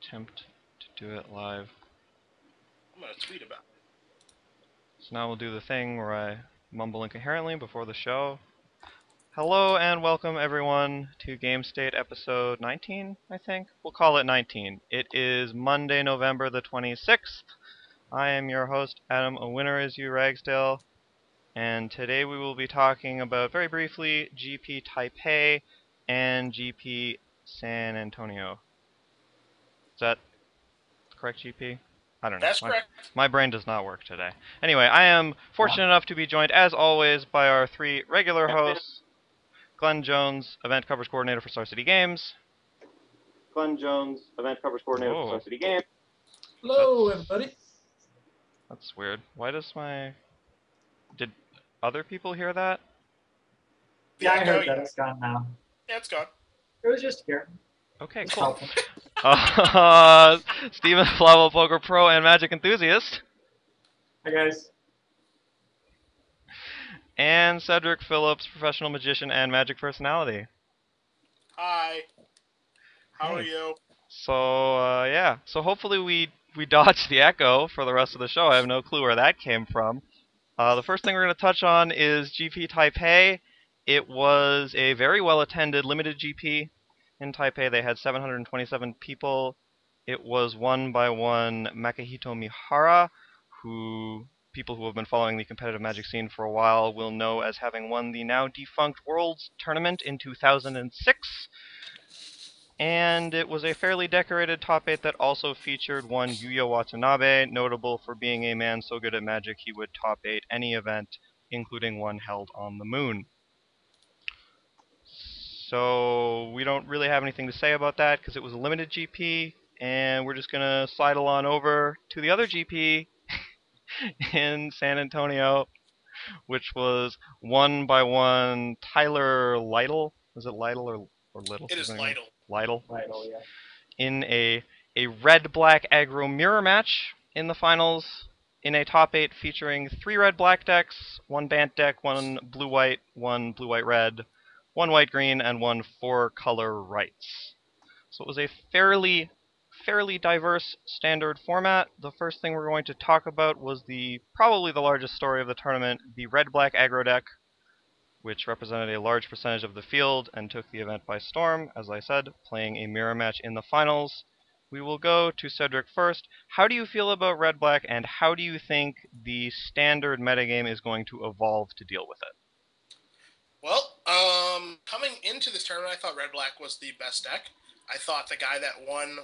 attempt to do it live. I'm gonna tweet about it. So now we'll do the thing where I mumble incoherently before the show. Hello and welcome everyone to Gamestate episode 19, I think. We'll call it 19. It is Monday, November the 26th. I am your host, Adam, a winner is you, Ragsdale. And today we will be talking about, very briefly, GP Taipei and GP San Antonio. Is that correct, GP? I don't know. That's correct. My brain does not work today. Anyway, I am fortunate enough to be joined, as always, by our three regular hosts. Glenn Jones, Event Coverage Coordinator for Star City Games. Glenn Jones, Event Coverage Coordinator for Star City Games. Hello, everybody. That's weird. Why does my... Did other people hear that? Yeah, I heard that. It's gone now. Yeah, it's gone. It was just here. Okay, It's cool. helpful. Steven Flavo, Poker Pro, and Magic Enthusiast. Hi, guys. And Cedric Phillips, Professional Magician and Magic Personality. Hi. How are you? So, yeah. So hopefully we dodge the echo for the rest of the show. I have no clue where that came from. The first thing we're going to touch on is GP Taipei. It was a very well-attended limited GP in Taipei. They had 727 people. It was won by one Makihito Mihara, who people who have been following the competitive Magic scene for a while will know as having won the now defunct Worlds Tournament in 2006. And it was a fairly decorated top 8 that also featured one Yuya Watanabe, notable for being a man so good at Magic he would top 8 any event, including one held on the moon. So we don't really have anything to say about that because it was a limited GP, and we're just going to slide on over to the other GP in San Antonio, which was won by one Tyler Lytle. Is it Lytle or Little? It is Lytle. Lytle. Lytle, yeah. In a red-black aggro mirror match in the finals, in a top 8 featuring 3 red-black decks, 1 Bant deck, 1 blue-white, 1 blue-white-red, 1 white-green, and 1 4-color rights. So it was a fairly diverse standard format. The first thing we're going to talk about was probably the largest story of the tournament, the red-black aggro deck, which represented a large percentage of the field and took the event by storm, as I said, playing a mirror match in the finals. We will go to Cedric first. How do you feel about red-black, and how do you think the standard metagame is going to evolve to deal with it? Well, coming into this tournament, I thought red-black was the best deck. I thought the guy that won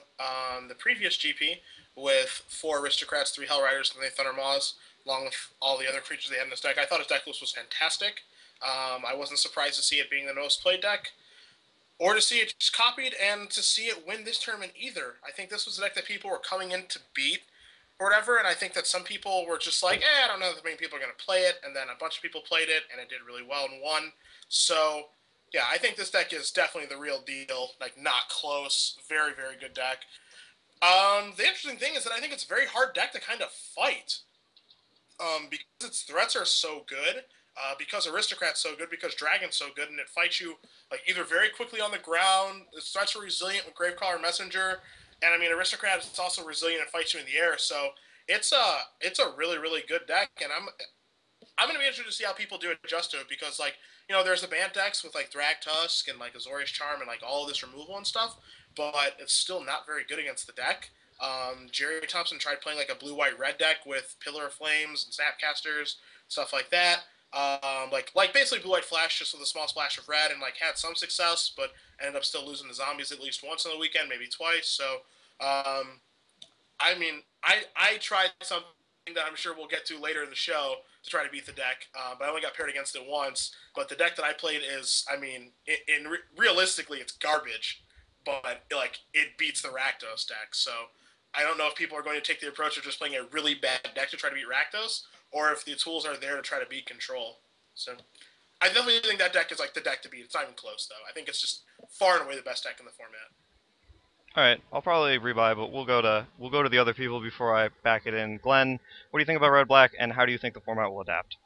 the previous GP with 4 Aristocrats, 3 Hell Riders, and 3 Thunder Maws, along with all the other creatures they had in this deck, I thought his deck list was fantastic. I wasn't surprised to see it being the most played deck, or to see it just copied, and to see it win this tournament either. I think this was a deck that people were coming in to beat, or whatever, and I think that some people were just like, I don't know if many people are going to play it, and then a bunch of people played it, and it did really well and won. So, yeah, I think this deck is definitely the real deal, like, not close, very, very good deck. The interesting thing is that I think it's a very hard deck to kind of fight, because its threats are so good, because Aristocrat's so good, because Dragon's so good, and it fights you like either very quickly on the ground. Its threats are resilient with Gravecaller Messenger, and I mean Aristocrat is also resilient and fights you in the air. So it's a really, really good deck, and I'm gonna be interested to see how people do adjust to it, because like, you know, there's the Bant decks with like Drag Tusk and like Azorius Charm and like all of this removal and stuff, but it's still not very good against the deck. Jerry Thompson tried playing like a blue-white-red deck with Pillar of Flames and Snapcasters, stuff like that. Like basically blue-white flash just with a small splash of red, and like had some success, but ended up still losing to zombies at least once on the weekend, maybe twice. So, I mean, I tried something that I'm sure we'll get to later in the show to try to beat the deck, but I only got paired against it once. But the deck that I played is, I mean, realistically, it's garbage, but like it beats the Rakdos deck. So I don't know if people are going to take the approach of just playing a really bad deck to try to beat Rakdos, or if the tools are there to try to beat Control. So I definitely think that deck is like the deck to beat. It's not even close, though. I think it's just far and away the best deck in the format. All right, I'll probably rebuy, but we'll go to the other people before I back it in. Glenn, what do you think about red-black, and how do you think the format will adapt?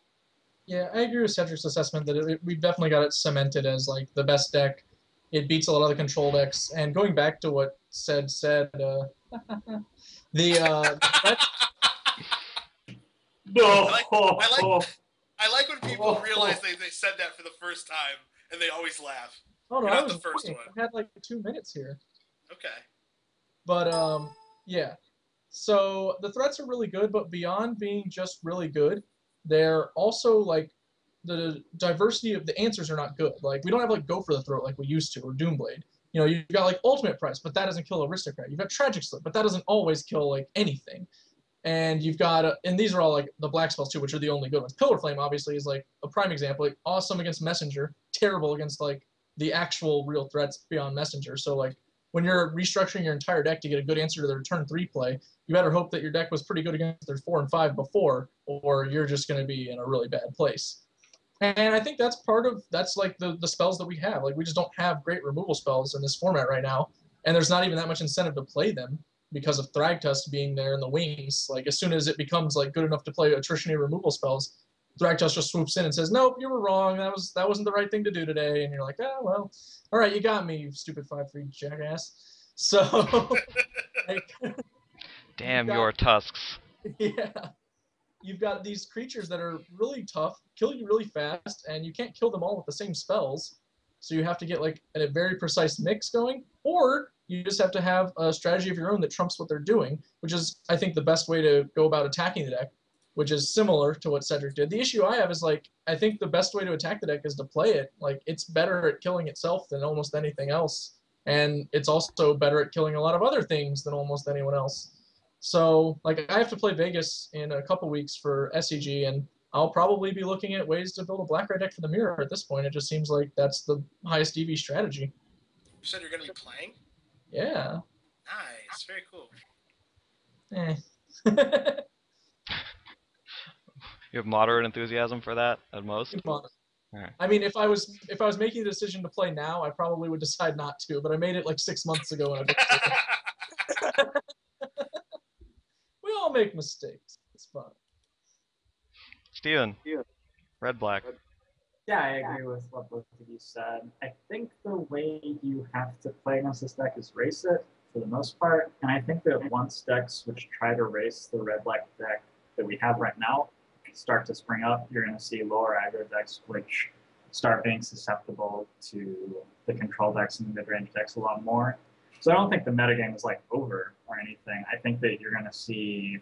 Yeah, I agree with Cedric's assessment that we've definitely got it cemented as like the best deck. It beats a lot of the control decks. And going back to what Ced said, The threats. I like I like No. I like when people realize they said that for the first time and they always laugh. Oh no, You're I not the was first waiting. one. I had like 2 minutes here. Okay. But yeah. So the threats are really good, but beyond being just really good, they're also like the diversity of the answers are not good. Like we don't have like Go for the Throat like we used to or Doomblade. You know, you've got like Ultimate Price, but that doesn't kill Aristocrat. You've got Tragic Slip, but that doesn't always kill like anything. And you've got, and these are all like the black spells too, which are the only good ones. Pillar Flame obviously is like a prime example. Like awesome against Messenger, terrible against like the actual real threats beyond Messenger. So like when you're restructuring your entire deck to get a good answer to their turn 3 play, you better hope that your deck was pretty good against their 4 and 5 before, or you're just going to be in a really bad place. And I think that's like the spells that we have. Like we just don't have great removal spells in this format right now, and there's not even that much incentive to play them because of Thragtusk being there in the wings. Like as soon as it becomes like good enough to play attrition removal spells, Thragtusk just swoops in and says, "Nope, you were wrong. That wasn't the right thing to do today." And you're like, "Ah, well, all right, you got me, you stupid 5/3 jackass." So, like, Damn got, your tusks. yeah, you've got these creatures that are really tough, kill you really fast, and you can't kill them all with the same spells. So you have to get like a very precise mix going, or you just have to have a strategy of your own that trumps what they're doing, which is, I think, the best way to go about attacking the deck, which is similar to what Cedric did. The issue I have is like, I think the best way to attack the deck is to play it. Like, it's better at killing itself than almost anything else. And it's also better at killing a lot of other things than almost anyone else. So, like, I have to play Vegas in a couple weeks for SEG, and I'll probably be looking at ways to build a black-red deck for the mirror at this point. It just seems like that's the highest EV strategy. You said you're going to be playing? Yeah. Nice. Very cool. Eh. You have moderate enthusiasm for that at most. Right. I mean, if I was making the decision to play now, I probably would decide not to. But I made it like 6 months ago, and we all make mistakes. It's fun. Steven, red black. Yeah, I agree with what both of you said. I think the way you have to play against this deck is race it for the most part. And I think that once decks which try to race the red-black deck that we have right now start to spring up, you're going to see lower aggro decks which start being susceptible to the control decks and the mid-range decks a lot more. So I don't think the metagame is like over or anything. I think that you're going to see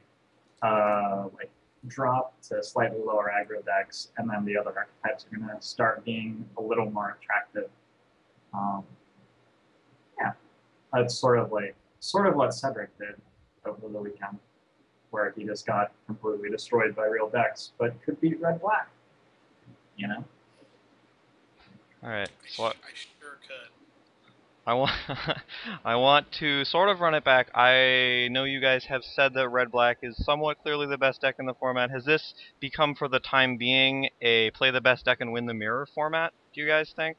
like drop to slightly lower aggro decks, and then the other archetypes are going to start being a little more attractive. Yeah, that's sort of what Cedric did over the weekend, where he just got completely destroyed by real decks, but could beat red black. You know. All right. So I sure could. I want to sort of run it back. I know you guys have said that red black is somewhat clearly the best deck in the format. Has this become, for the time being, a play the best deck and win the mirror format, do you guys think?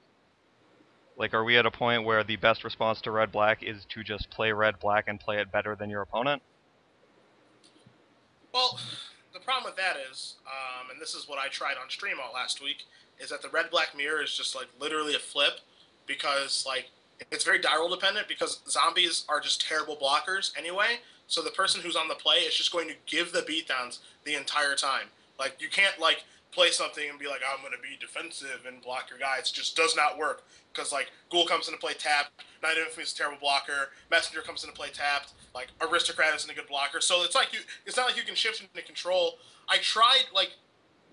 Like, are we at a point where the best response to red black is to just play red black and play it better than your opponent? Well, the problem with that is, and this is what I tried on stream all last week, is that the red black mirror is just like literally a flip, because like it's very die roll dependent, because zombies are just terrible blockers anyway. So the person who's on the play is just going to give the beatdowns the entire time. Like you can't like play something and be like, I'm going to be defensive and block your guy. It just does not work, because like Ghoul comes into play tapped, Knight of Infamy is a terrible blocker, Messenger comes into play tapped, like Aristocrat isn't a good blocker. So it's like it's not like you can shift into control. I tried like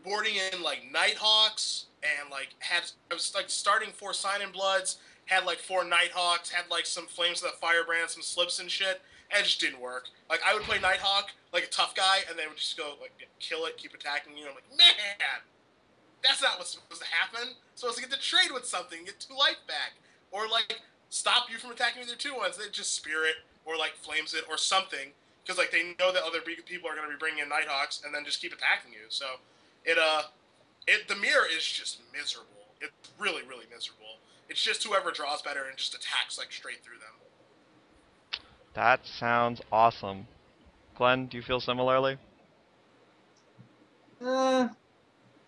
boarding in like Nighthawks and like I was like starting 4 Sign in Bloods, had like 4 Nighthawks, had like some Flames of the Firebrand, some slips and shit, and it just didn't work. Like I would play Nighthawk like a tough guy, and they would just go like kill it, keep attacking you. I'm like, man, that's not what's supposed to happen. I'm supposed to get to trade with something, get 2 life back, or like stop you from attacking with your 2/1s. They just Spirit or like Flames it or something, because like they know that other people are going to be bringing in Nighthawks, and then just keep attacking you. So the mirror is just miserable. It's really, really miserable. It's just whoever draws better and just attacks like straight through them. That sounds awesome. Glenn, do you feel similarly? Yeah,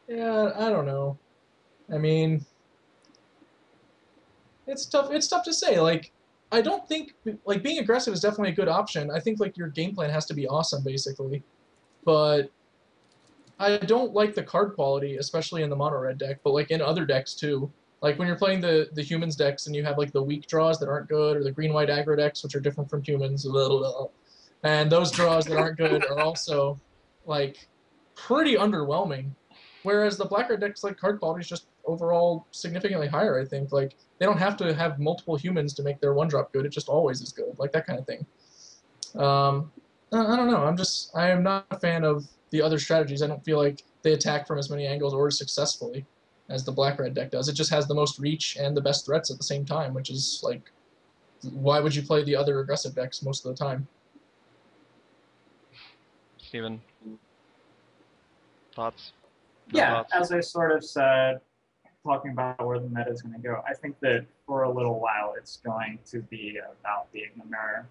I don't know. I mean, it's tough. It's tough to say. Like, I don't think like being aggressive is definitely a good option. I think like your game plan has to be awesome basically, but I don't like the card quality, especially in the mono red deck, but like in other decks too. Like when you're playing the humans decks and you have like the weak draws that aren't good, or the green white aggro decks which are different from humans, and those draws that aren't good are also like pretty underwhelming. Whereas the black red decks like card quality is just overall significantly higher. I think like they don't have to have multiple humans to make their one drop good. It just always is good, like that kind of thing. I don't know. I am not a fan of the other strategies. I don't feel like they attack from as many angles or as successfully as the black red deck does. It just has the most reach and the best threats at the same time, which is like, why would you play the other aggressive decks most of the time? Steven, thoughts? No Yeah, thoughts? as I sort of said, talking about where the meta is going to go, I think that for a little while it's going to be about being the mirror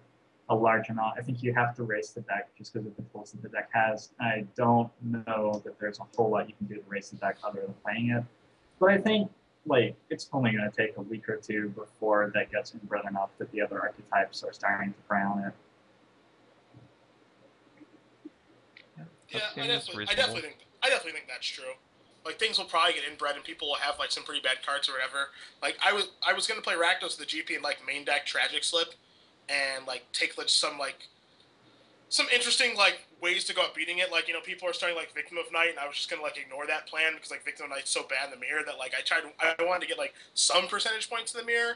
a large amount. I think you have to race the deck just because of the tools that the deck has. I don't know that there's a whole lot you can do to race the deck other than playing it. But I think like it's only going to take a week or two before that gets inbred enough that the other archetypes are starting to prey on it. Yeah, I reasonable. definitely think that's true. Like things will probably get inbred and people will have like some pretty bad cards or whatever. Like I was gonna play Rakdos the GP in like main deck Tragic Slip, and like take like, some interesting like ways to go about beating it. Like people are starting like Victim of Night, and I was just gonna like ignore that plan because like Victim of Night's so bad in the mirror that like I wanted to get like some percentage points in the mirror.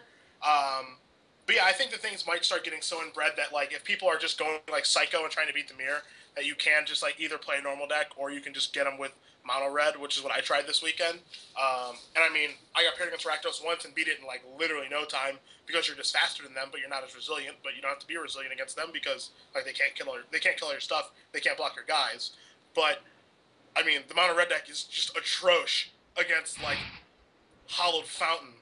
But yeah, I think that things might start getting so inbred that like if people are just going like psycho and trying to beat the mirror, that you can just like either play a normal deck or you can just get them with mono red, which is what I tried this weekend. And I mean, I got paired against Rakdos once and beat it in like literally no time because you're just faster than them, but you're not as resilient. But you don't have to be resilient against them because like they can't kill all your stuff, they can't block your guys. But I mean, the mono red deck is just atrocious against like Hollowed Fountain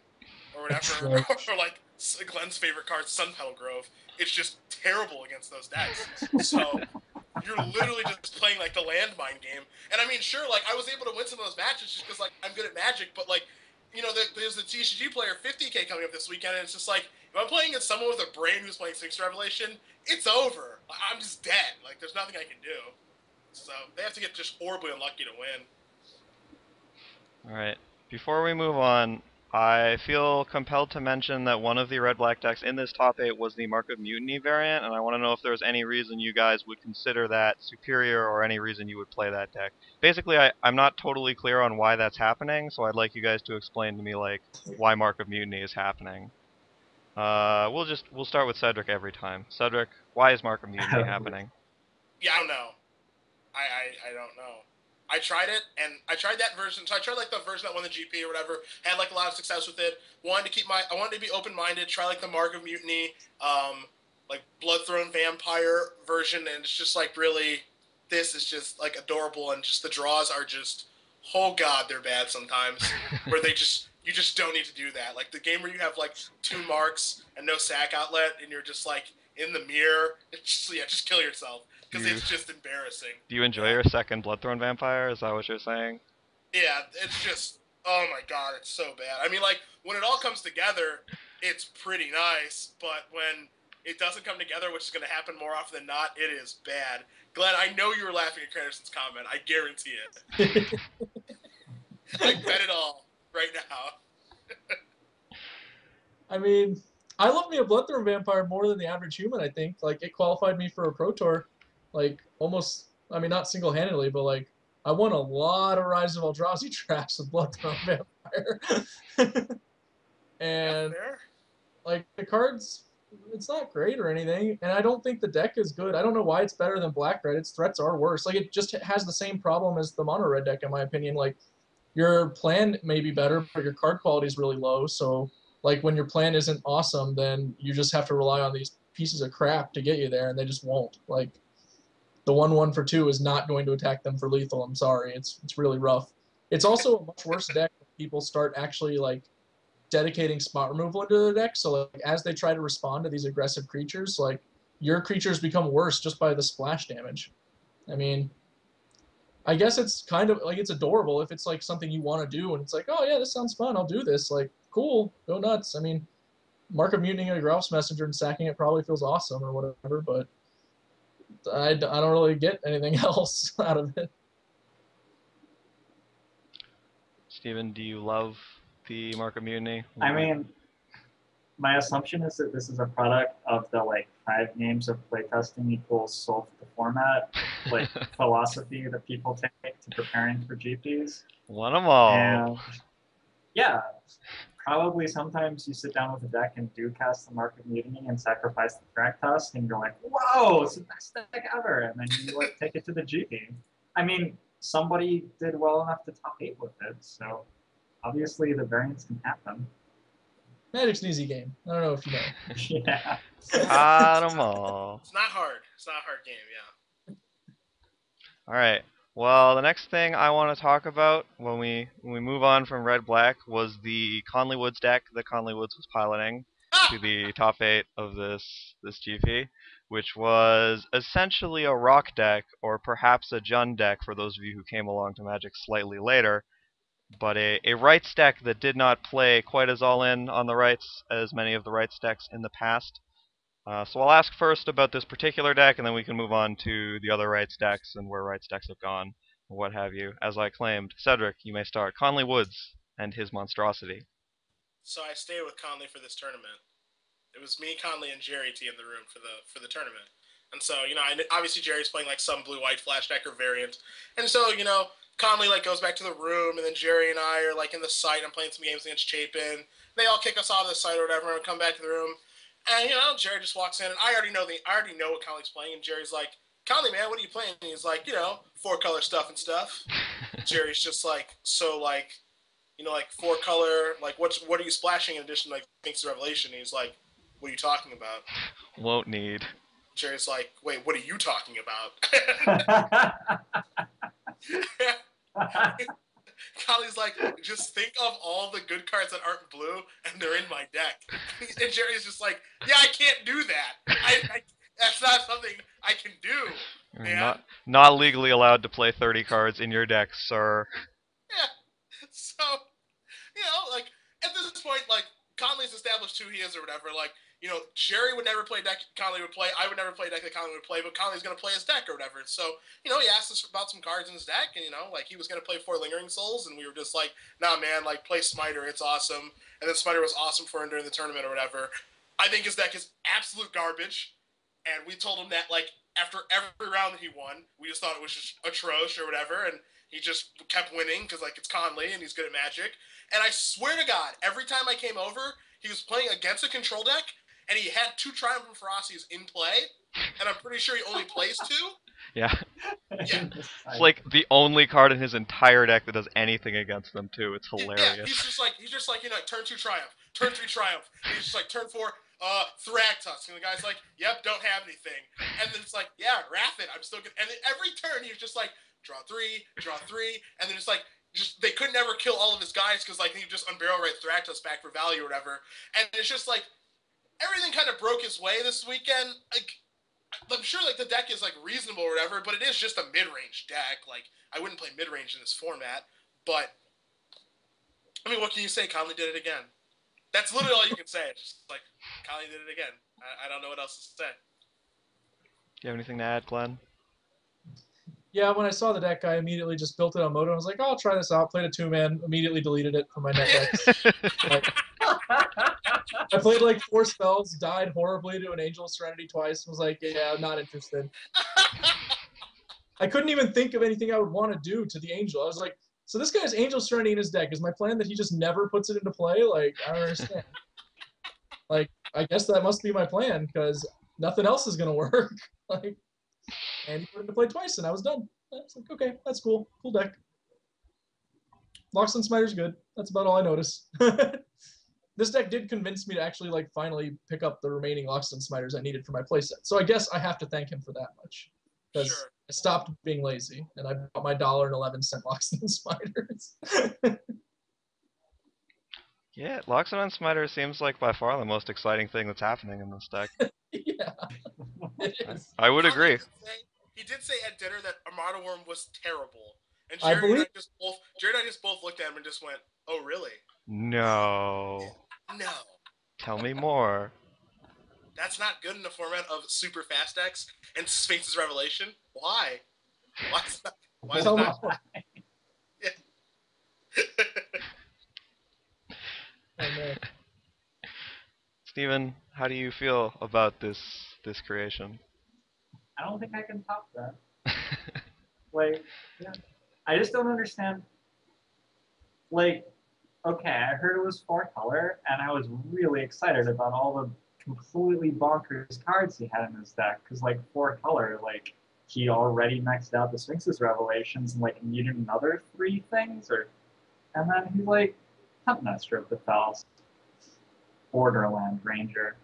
or whatever, or like Glenn's favorite card, Sunpetal Grove. It's just terrible against those decks. So you're literally just playing like the landmine game. And I mean, sure, like I was able to win some of those matches just because like I'm good at Magic, but like there's the TCG player 50K coming up this weekend, and it's just like if I'm playing against someone with a brain who's playing Six Revelation, it's over. I'm just dead. Like there's nothing I can do. So they have to get just horribly unlucky to win. All right. Before we move on, I feel compelled to mention that one of the red-black decks in this top 8 was the Mark of Mutiny variant, and I want to know if there's any reason you guys would consider that superior or any reason you would play that deck. Basically, I'm not totally clear on why that's happening, so I'd like you guys to explain to me, like, why Mark of Mutiny is happening. We'll start with Cedric every time. Cedric, why is Mark of Mutiny happening? Yeah, I don't know. I don't know. I tried it, and I tried that version. So I tried like the version that won the GP or whatever. Had like a lot of success with it. I wanted to be open-minded. Try like the Mark of Mutiny, like Bloodthrone Vampire version, and it's just like really, this is just like adorable, and just the draws are just, oh god, they're bad sometimes. Where you just don't need to do that. Like the game where you have like 2 marks and no sack outlet, and you're just like in the mirror. It's just, just kill yourself. Because it's just embarrassing. Do you enjoy your second Bloodthrone Vampire? Is that what you're saying? Yeah, it's just, oh my god, it's so bad. I mean, like, when it all comes together, it's pretty nice, but when it doesn't come together, which is going to happen more often than not, it is bad. Glenn, I know you were laughing at Cranerson's comment. I guarantee it. I bet it all right now. I mean, I love me a Bloodthrone Vampire more than the average human, I think. Like, it qualified me for a Pro Tour. Like, almost, I mean, not single-handedly, but, like, I won a lot of Rise of Eldrazi traps with Bloodthrone Vampire. And, like, the cards, it's not great or anything, and I don't think the deck is good. I don't know why it's better than Black-Red. Its threats are worse. Like, it just has the same problem as the Mono-Red deck, in my opinion. Like, your plan may be better, but your card quality is really low, so, like, when your plan isn't awesome, then you just have to rely on these pieces of crap to get you there, and they just won't. Like, the 1/1 for 2 is not going to attack them for lethal. I'm sorry. It's really rough. It's also a much worse deck when people start actually like dedicating spot removal into the deck. So like as they try to respond to these aggressive creatures, like your creatures become worse just by the splash damage. I mean, I guess it's kind of like it's adorable if it's like something you want to do and it's like, oh yeah, this sounds fun. I'll do this. Like, cool, go nuts. I mean, Mark of mutinying a Grouse Messenger and sacking it probably feels awesome or whatever, but I don't really get anything else out of it. Steven, do you love the Mark of Mutiny? I mean, my assumption is that this is a product of the like 5 games of playtesting equals solve the format, like philosophy that people take to preparing for GPs. Want them all. And yeah, probably sometimes you sit down with a deck and do cast the Mark of Mutiny and sacrifice the track tusk, and you're like, whoa, it's the best deck ever, and then you like take it to the GP. I mean, somebody did well enough to top 8 with it, so obviously the variance can happen. Magic's an easy game. I don't know if you know. Yeah. Got them all. It's not hard. It's not a hard game, yeah. All right. Well, the next thing I want to talk about when we move on from Red Black was the Conley Woods deck that Conley Woods was piloting to the top 8 of this GP, which was essentially a rock deck, or perhaps a Jund deck for those of you who came along to Magic slightly later, but a rights deck that did not play quite as all-in on the rights as many of the rights decks in the past. So I'll ask first about this particular deck, and then we can move on to the other rights decks and where rights decks have gone, or what have you. As I claimed, Cedric, you may start. Conley Woods and his monstrosity. So I stayed with Conley for this tournament. It was me, Conley, and Jerry T in the room for the tournament. And so, obviously Jerry's playing like some blue-white flash deck or variant. And so, Conley like goes back to the room, and then Jerry and I are like in the site. I'm playing some games against Chapin. They all kick us off the site or whatever, and we come back to the room. And Jerry just walks in, and I already know what Conley's playing. And Jerry's like, "Conley, man, what are you playing?" And he's like, 4-color stuff and stuff. Jerry's just like, so like, like 4-color, like what are you splashing in addition to like Thanks to Revelation? And he's like, "What are you talking about?" Won't need. Jerry's like, "Wait, what are you talking about?" Conley's like, "Just think of all the good cards that aren't blue, and they're in my deck." And Jerry's just like, "Yeah, I can't do that. That's not something I can do, man." Not legally allowed to play 30 cards in your deck, sir. Yeah. So, like at this point, like Conley's established who he is or whatever. Like, Jerry would never play a deck Conley would play. I would never play a deck that Conley would play, but Conley's going to play his deck or whatever. So, he asked us about some cards in his deck, and, like he was going to play 4 Lingering Souls, and we were just like, "Nah, man, like play Smiter. It's awesome." And then Smiter was awesome for him during the tournament or whatever. I think his deck is absolute garbage, and we told him that, like, after every round that he won, we just thought it was just atrocious or whatever, and he just kept winning because, like, it's Conley, and he's good at Magic. And I swear to God, every time I came over, he was playing against a control deck, and he had 2 Triumphant Ferocities in play, and I'm pretty sure he only plays 2. Yeah. Yeah. It's like the only card in his entire deck that does anything against them, too. It's hilarious. Yeah, he's just like, turn 2 Triumph, turn 3 Triumph. And he's just like, turn 4, Thragtusk. And the guy's like, "Yep, don't have anything." And then it's like, "Yeah, Wrath it, I'm still good." And then every turn, he was just like, draw 3, and then it's like, they could never kill all of his guys because like he just unbarrel right Thragtusk back for value or whatever. And it's just like everything kind of broke his way this weekend. Like I'm sure like the deck is like reasonable or whatever, but it is just a mid-range deck. Like I wouldn't play mid-range in this format. But I mean, what can you say? Conley did it again. That's literally all you can say. It's just like Conley did it again. I don't know what else to say. Do you have anything to add, Glenn? Yeah, when I saw the deck, I immediately just built it on Moto. I was like, "Oh, I'll try this out." Played a 2-man, immediately deleted it from my net decks. I played like 4 spells, died horribly to an Angel of Serenity twice. Was like, "Yeah, I'm not interested." I couldn't even think of anything I would want to do to the Angel. I was like, "So this guy has Angel of Serenity in his deck. Is my plan that he just never puts it into play?" Like, I don't understand. Like, I guess that must be my plan because nothing else is gonna work. Like. And he put it into play twice, and I was done. I was like, "Okay, that's cool. Cool deck." Loxodon Smiter's good. That's about all I noticed. This deck did convince me to actually like finally pick up the remaining Loxodon Smiters I needed for my playset. So I guess I have to thank him for that much. Because Sure. I stopped being lazy, and I bought my $1.11 Loxodon Smiters. Yeah, Loxodon Smiter seems like by far the most exciting thing that's happening in this deck. Yeah, it is. I would agree. He did say at dinner that Armada Worm was terrible. And I Jerry and believe- I just both looked at him and just went, "Oh, really?" No. No. Tell me more. That's not good in the format of super fast decks and Sphinx's Revelation. Why? Why is, that, why is it Tell me not? more. Yeah. Oh, man. Steven, how do you feel about this creation? I don't think I can top that. Like, yeah. I just don't understand. Like, okay, I heard it was 4-color, and I was really excited about all the completely bonkers cards he had in his deck. Because, like, 4-color, like, he already maxed out the Sphinx's Revelations and, like, needed another 3 things. And then he's like, Huntmaster of the Fells, Borderland Ranger.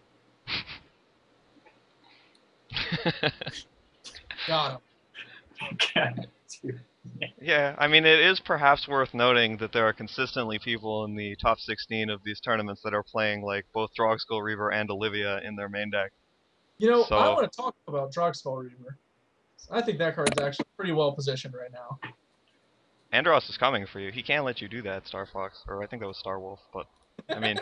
Got him. Yeah, I mean, it is perhaps worth noting that there are consistently people in the top 16 of these tournaments that are playing, like, both Drogskull Reaver and Olivia in their main deck. You know, I So, want to talk about Drogskull Reaver. I think that card's actually pretty well positioned right now. Andros is coming for you. He can't let you do that, Star Fox. Or I think that was Star Wolf, but, I mean...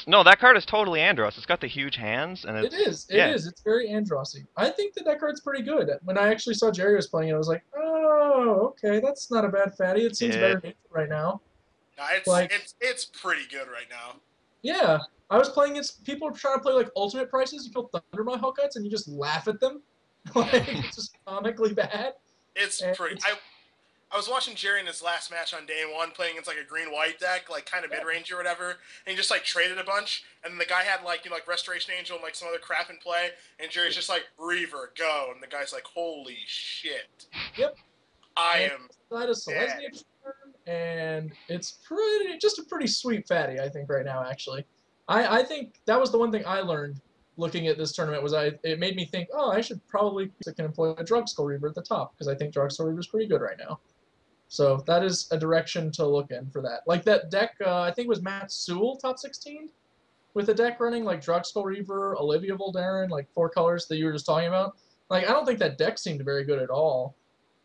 No, that card is totally Andros. It's got the huge hands, and It is. It yeah. is. It's very Androssy. I think that card's pretty good. When I actually saw Jerry was playing it, I was like, oh, okay, that's not a bad fatty. It seems better right now. No, it's pretty good right now. Yeah. I was playing it. People were trying to play like ultimate prices. You kill Thundermaw Hellkites and you just laugh at them. Like, it's just comically bad. It's pretty. I was watching Jerry in his last match on day 1 playing against like a green-white deck, like kind of mid-range or whatever, and he just like traded a bunch, and the guy had like, you know, like Restoration Angel and like some other crap in play, and Jerry's just like, Reaver, go, and the guy's like, holy shit. Yep. I am Side of Selesnya, and it's just a pretty sweet fatty, I think, right now, actually. I think that was the one thing I learned looking at this tournament was it made me think, oh, I should probably can employ a Drogskull Reaver at the top, because I think Drogskull Reaver is pretty good right now. So that is a direction to look in for that. Like that deck, I think it was Matt Sewell, top 16, with a deck running like Drogskull Reaver, Olivia Voldaren, like 4 colors that you were just talking about. Like, I don't think that deck seemed very good at all.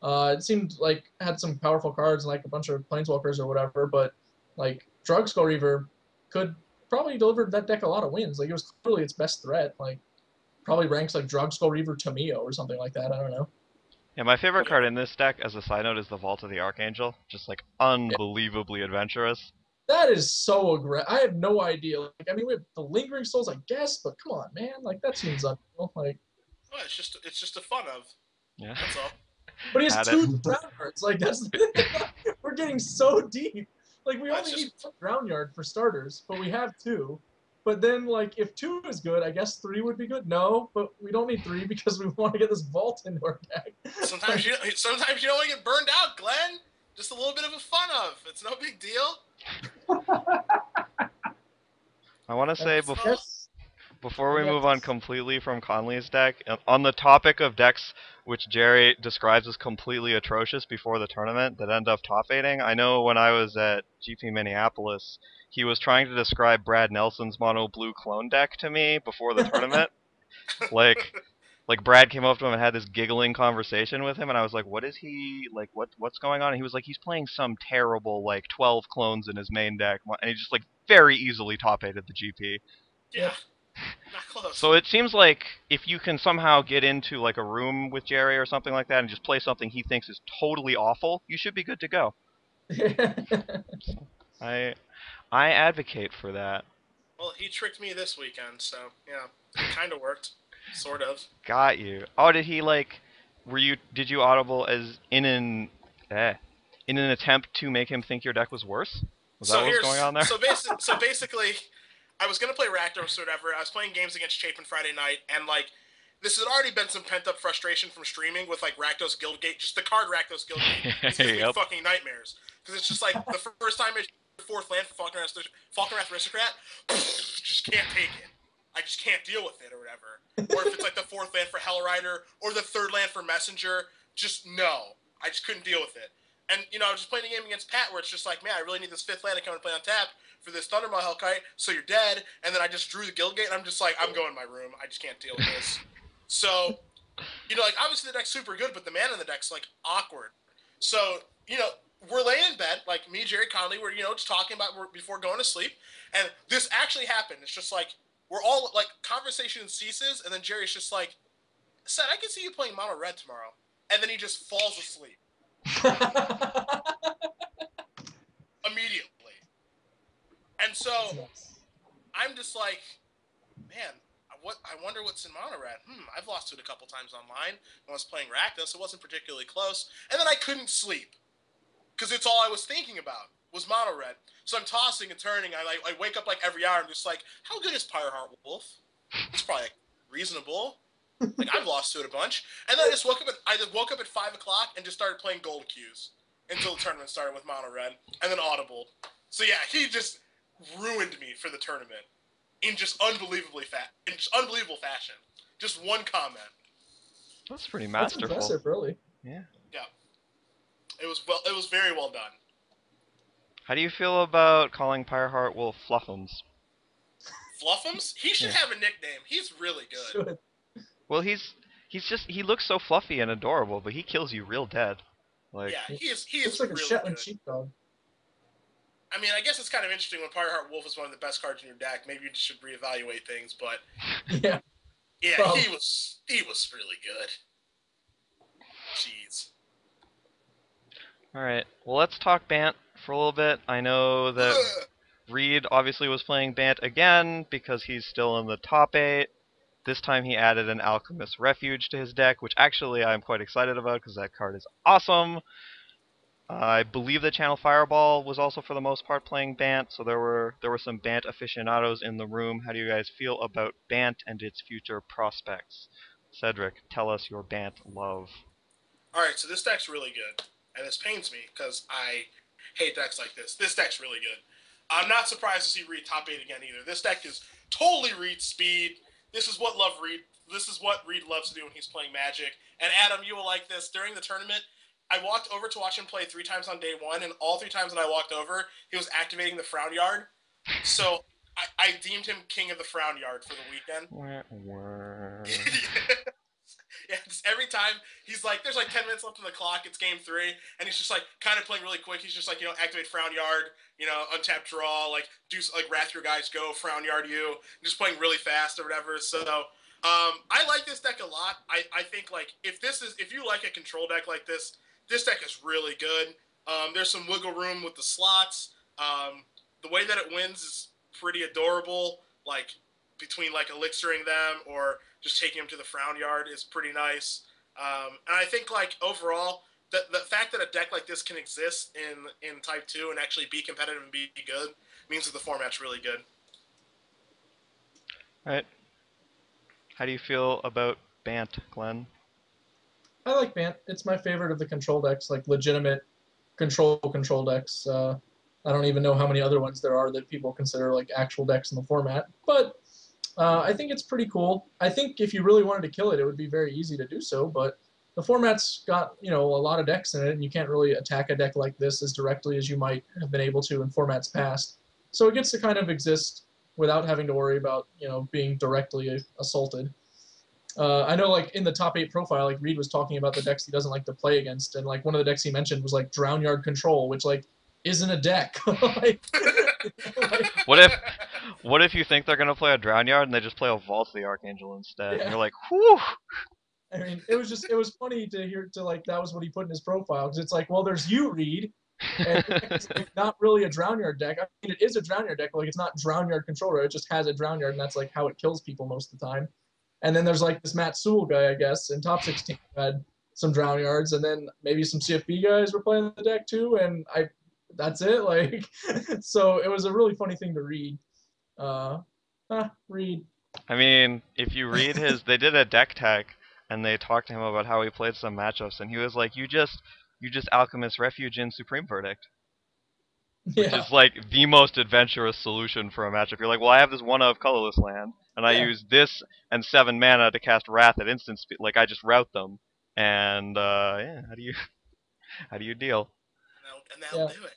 It seemed like it had some powerful cards, like a bunch of Planeswalkers or whatever, but like Drogskull Reaver could probably deliver that deck a lot of wins. Like, it was clearly its best threat. Like, probably ranks like Drogskull Reaver Tamio or something like that. I don't know. Yeah, my favorite card in this deck, as a side note, is the Vault of the Archangel. Just, like, unbelievably adventurous. That is so aggressive. I have no idea. Like, I mean, we have the Lingering Souls, I guess, but come on, man. Like, that seems unreal. Like, well, it's just a fun of. Yeah. That's all. But he has 2 ground yards. Like, that's we're getting so deep. Like, we only need 1 ground yard for starters, but we have 2. But then, like, if 2 is good, I guess 3 would be good. No, but we don't need 3 because we want to get this vault into our deck. Sometimes you don't want to get burned out, Glenn. Just a little bit of a fun of. It's no big deal. I want to say before we move on completely from Conley's deck, on the topic of decks which Jerry describes as completely atrocious before the tournament that end up top 8ing, I know when I was at GP Minneapolis, he was trying to describe Brad Nelson's mono blue clone deck to me before the tournament. Like Brad came up to him and had this giggling conversation with him, and I was like, what is he, like, what's going on? And he was like, he's playing some terrible, like, 12 clones in his main deck, and he just, like, very easily top 8'd the GP. Yeah. Not close. So it seems like if you can somehow get into, like, a room with Jerry or something like that and just play something he thinks is totally awful, you should be good to go. I advocate for that. Well, he tricked me this weekend, so, yeah, it kind of worked. Sort of. Got you. Oh, did he, like, did you audible as in an attempt to make him think your deck was worse? Was that what was going on there? So basically, I was gonna play Rakdos or whatever. I was playing games against Chapin Friday night, and like, this had already been some pent up frustration from streaming with like Rakdos Guildgate. Just the card Rakdos Guildgate gives me fucking nightmares because it's just like the first time it's 4th land for Falkenrath Aristocrat, just can't take it. I just can't deal with it or whatever. Or if it's like the 4th land for Hellrider or the 3rd land for Messenger, just no. I just couldn't deal with it. And, you know, I was just playing a game against Pat where it's just like, man, I really need this 5th land to come and play on tap for this Thundermaw Hellkite, so you're dead. And then I just drew the Guildgate, and I'm just like, I'm going in my room. I just can't deal with this. So, you know, like, obviously the deck's super good, but the mana in the deck's, like, awkward. So, you know, we're laying in bed, like me, Jerry Conley, we're just talking about before going to sleep, and this actually happened. It's just like we're all like conversation ceases, and then Jerry's just like, "Said I can see you playing Mono Red tomorrow," and then he just falls asleep immediately. And so I'm just like, man, I wonder what's in Mono Red. I've lost to it a couple times online when I was playing Rakdos. It wasn't particularly close, and then I couldn't sleep. Because it's all I was thinking about was Mono Red. So I'm tossing and turning. I wake up like every hour. I'm just like, how good is Pyreheart Wolf? It's probably like, reasonable. Like I've lost to it a bunch. And then I just woke up at 5 o'clock and just started playing Gold Cues until the tournament started with Mono Red, and then Audible. So yeah, he just ruined me for the tournament in just unbelievable fashion. Just one comment. That's pretty That's masterful. impressive, really. Yeah. Yeah. It was very well done. How do you feel about calling Pyreheart Wolf Fluffums? Fluffums? He should have a nickname. He's really good. Should. Well, he looks so fluffy and adorable, but he kills you real dead. Like, yeah, he is Looks like really a Shetland good. sheepdog. I mean, I guess it's kind of interesting when Pyreheart Wolf is one of the best cards in your deck. Maybe you should reevaluate things, but Yeah. yeah, Well, he was really good. Jeez. all right. Well, let's talk Bant for a little bit. I know that Reed obviously was playing Bant again because he's still in the top 8. This time he added an Alchemist Refuge to his deck, which actually I'm quite excited about because that card is awesome. I believe that Channel Fireball was also for the most part playing Bant, so there were some Bant aficionados in the room. How do you guys feel about Bant and its future prospects? Cedric, tell us your Bant love. Alright, so this deck's really good. And this pains me because I hate decks like this. This deck's really good. I'm not surprised to see Reed top 8 again either. This deck is totally Reed speed. This is what Reed loves to do when he's playing Magic. And Adam, you will like this. During the tournament, I walked over to watch him play 3 times on day 1, and all 3 times that I walked over, he was activating the Frown Yard. So I deemed him king of the Frown Yard for the weekend. Yeah, just every time he's like, there's like 10 minutes left on the clock, it's game 3, and he's just like kind of playing really quick. He's just like, activate Frown Yard, untap draw, like do like Wrath Your Guys Go, Frown Yard you, just playing really fast or whatever. So I like this deck a lot. I think like if you like a control deck like this deck is really good. There's some wiggle room with the slots. The way that it wins is pretty adorable. Like between like elixiring them or just taking them to the Frown Yard is pretty nice. And I think like overall, the fact that a deck like this can exist in Type 2 and actually be competitive and be good means that the format's really good. All right. How do you feel about Bant, Glenn? I like Bant. It's my favorite of the control decks, like legitimate control decks. I don't even know how many other ones there are that people consider like actual decks in the format, but I think it's pretty cool. I think if you really wanted to kill it, it would be very easy to do so, but the format's got, a lot of decks in it, and you can't really attack a deck like this as directly as you might have been able to in formats past. So it gets to kind of exist without having to worry about, being directly assaulted. I know, like, in the top 8 profile, like, Reed was talking about the decks he doesn't like to play against, and, like, one of the decks he mentioned was, like, Drown Yard Control, which, like, isn't a deck. What if you think they're gonna play a Drown Yard and they just play a Vault of the Archangel instead? Yeah. And you're like, whew! I mean, it was funny to hear, like, that was what he put in his profile, because it's like, well, there's you, Reed, and it's like not really a Drown Yard deck. I mean, it is a Drown Yard deck, but like, it's not Drown Yard Controller, it just has a Drown Yard, and that's, like, how it kills people most of the time. And then there's, like, this Matt Sewell guy, I guess, in top 16 who had some Drown Yards, and then maybe some CFB guys were playing the deck, too, and that's it, like, so it was a really funny thing to read. Read. I mean, if you read they did a deck tech, and they talked to him about how he played some matchups, and he was like, you just Alchemist Refuge in Supreme Verdict. Which is like the most adventurous solution for a matchup. You're like, well, I have this 1-of colorless land, and I use this and 7 mana to cast Wrath at instant speed. Like, I just route them, and yeah, how do you deal? And they'll do it.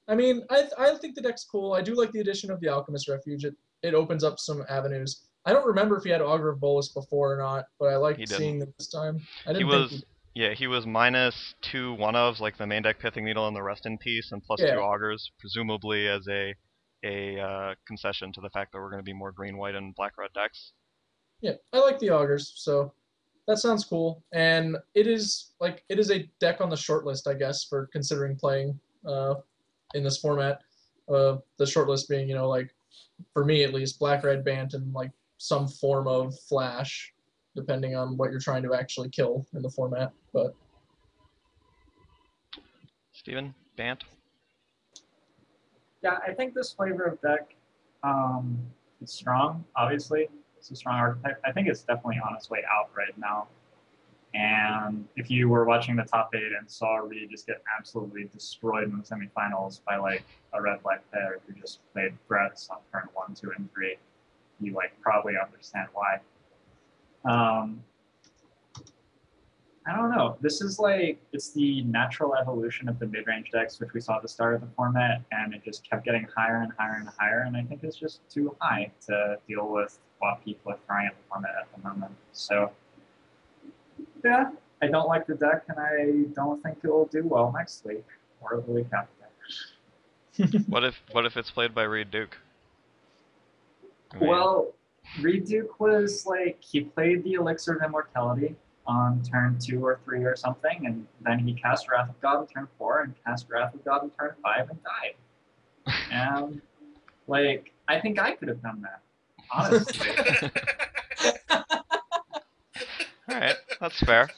I mean, I think the deck's cool. I do like the addition of the Alchemist Refuge. It opens up some avenues. I don't remember if he had Augur of Bolus before or not, but I liked seeing them this time. Yeah, he was minus 2 one-ofs, like the main deck Pithing Needle and the Rest in Peace, and plus 2 Yeah, Augurs, presumably as a concession to the fact that we're going to be more green-white and black-red decks. yeah, I like the augurs, so that sounds cool. And it is a deck on the short list, I guess, for considering playing in this format. The short list being, like for me at least, black red Bant and like some form of flash, depending on what you're trying to actually kill in the format. But Steven, Bant? Yeah, I think this flavor of deck is strong, obviously. It's a strong archetype. I think it's definitely on its way out right now. And if you were watching the top 8 and saw Reed just get absolutely destroyed in the semifinals by like a red-black player who just played threats on turn 1, 2, and 3, you like probably understand why. I don't know. This is like, it's the natural evolution of the mid-range decks, which we saw at the start of the format, and it just kept getting higher and higher and higher, and I think it's just too high to deal with what people are throwing at the format at the moment. So, yeah, I don't like the deck, and I don't think it will do well next week, or the week after. What if it's played by Reed Duke? I mean, Well, Reed Duke was like, he played the Elixir of Immortality on turn 2 or 3 or something, and then he cast Wrath of God in turn 4 and cast Wrath of God in turn 5 and died. And like, I think I could have done that, honestly. Alright, that's fair.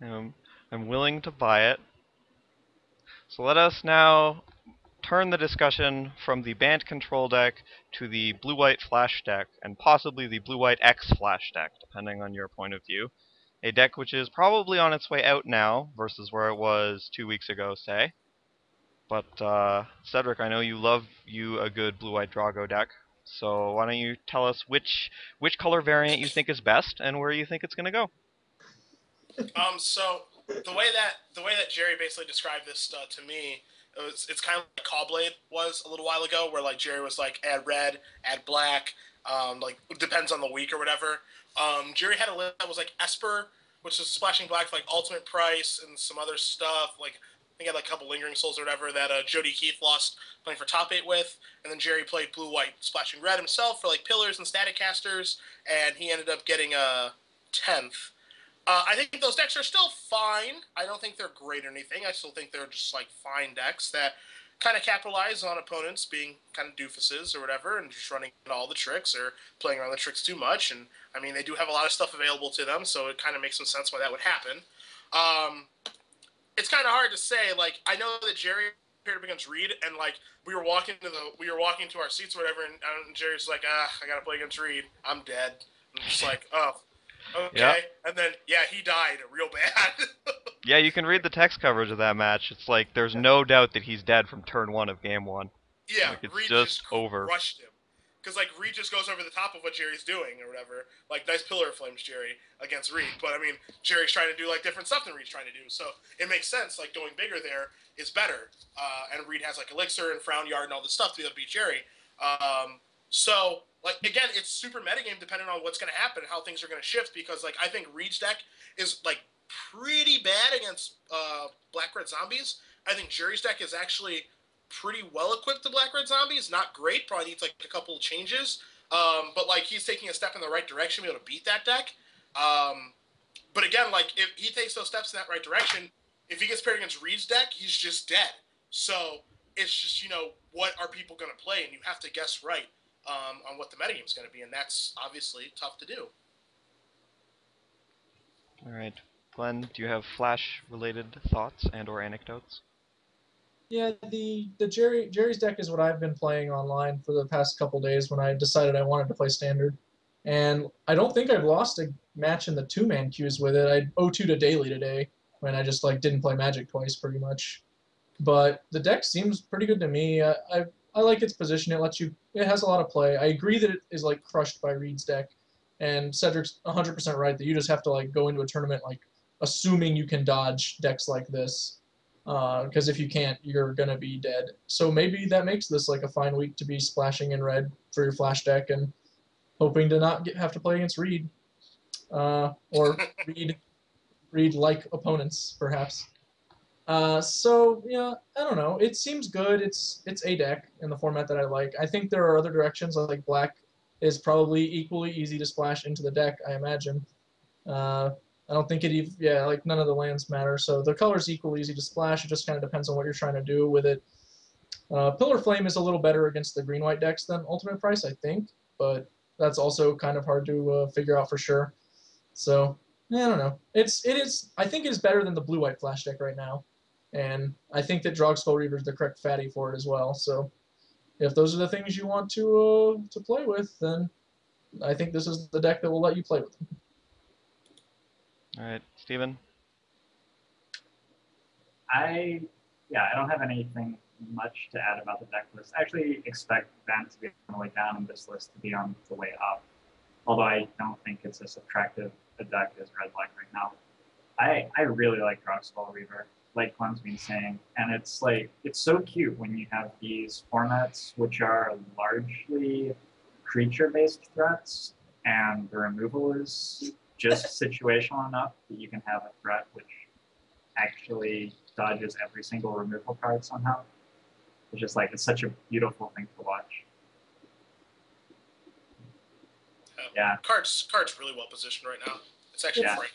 I'm willing to buy it. So let us now turn the discussion from the Bant control deck to the blue-white flash deck, and possibly the blue-white X flash deck, depending on your point of view. A deck which is probably on its way out now, versus where it was 2 weeks ago, say. But, Cedric, I know you love a good blue-white Drago deck, so why don't you tell us which color variant you think is best, and where you think it's going to go? So the way that Jerry basically described this to me, it's kind of like Callblade was a little while ago, where like Jerry was like add red, add black, like it depends on the week or whatever. Jerry had a list that was like Esper, which is splashing black for like ultimate price and some other stuff. Like I think he had like a couple lingering souls or whatever that Jody Keith lost playing for top 8 with, and then Jerry played blue white splashing red himself for like pillars and static casters, and he ended up getting a 10th. I think those decks are still fine. I don't think they're great or anything. I still think they're just like fine decks that kind of capitalize on opponents being kind of doofuses or whatever and just running all the tricks or playing around the tricks too much. And I mean, they do have a lot of stuff available to them, so it kind of makes some sense why that would happen. It's kind of hard to say. Like, I know that Jerry paired up against Reed, and like we were walking to our seats or whatever, and Jerry's like, I gotta play against Reed. I'm dead. And I'm just like, oh. Okay, Yep. And then, yeah, he died real bad. Yeah, you can read the text coverage of that match. It's like, there's no doubt that he's dead from turn 1 of game 1. Yeah, Like, it's Reed just over. crushed him. Because, like, Reed just goes over the top of what Jerry's doing or whatever. Like, nice pillar of flames, Jerry, against Reed. But, I mean, Jerry's trying to do, like, different stuff than Reed's trying to do. So, it makes sense, like, going bigger there is better. And Reed has, like, Elixir and Frown Yard and all this stuff to be able to beat Jerry. So, like, again, it's super metagame depending on what's going to happen and how things are going to shift, because, like, I think Reed's deck is, like, pretty bad against black-red zombies. I think Jerry's deck is actually pretty well equipped to black-red zombies. Not great, probably needs, like, a couple of changes. But, like, he's taking a step in the right direction to be able to beat that deck. But, again, like, if he takes those steps in that right direction, if he gets paired against Reed's deck, he's just dead. So, it's just, what are people going to play? And you have to guess right. On what the metagame is going to be, and that's obviously tough to do. All right, Glenn, do you have Flash-related thoughts and/or anecdotes? yeah, the Jerry's deck is what I've been playing online for the past couple days when I decided I wanted to play Standard, and I don't think I've lost a match in the 2-man queues with it. I 0-2 to Daily today when I just like didn't play Magic twice pretty much, but the deck seems pretty good to me. I like its position. It has a lot of play. I agree that it is like crushed by Reed's deck, and Cedric's 100% right that you just have to like go into a tournament like assuming you can dodge decks like this, because if you can't, you're gonna be dead. So maybe that makes this like a fine week to be splashing in red for your flash deck and hoping to not have to play against Reed. or read like opponents, perhaps. So yeah, I don't know. It seems good. It's a deck in the format that I like. I think there are other directions. Like black is probably equally easy to splash into the deck, I imagine. I don't think it even, yeah, like none of the lands matter. So the color's equally easy to splash. It just kind of depends on what you're trying to do with it. Pillar Flame is a little better against the green-white decks than Ultimate Price, I think, but that's also kind of hard to figure out for sure. So yeah, I don't know. I think it is better than the blue-white flash deck right now, and I think that Drog Skull Reaver is the correct fatty for it as well. So if those are the things you want to play with, then I think this is the deck that will let you play with them. All right, Steven? I don't have anything much to add about the deck list. I actually expect Van to be on the way down and this list to be on the way up. Although I don't think it's as attractive a deck as Red Black right now. I really like Drog Skull Reaver, like Glenn's been saying. And it's so cute when you have these formats which are largely creature-based threats, and the removal is just situational enough that you can have a threat which actually dodges every single removal card somehow. It's just it's such a beautiful thing to watch. Yeah. Card's really well positioned right now. It's actually frightening.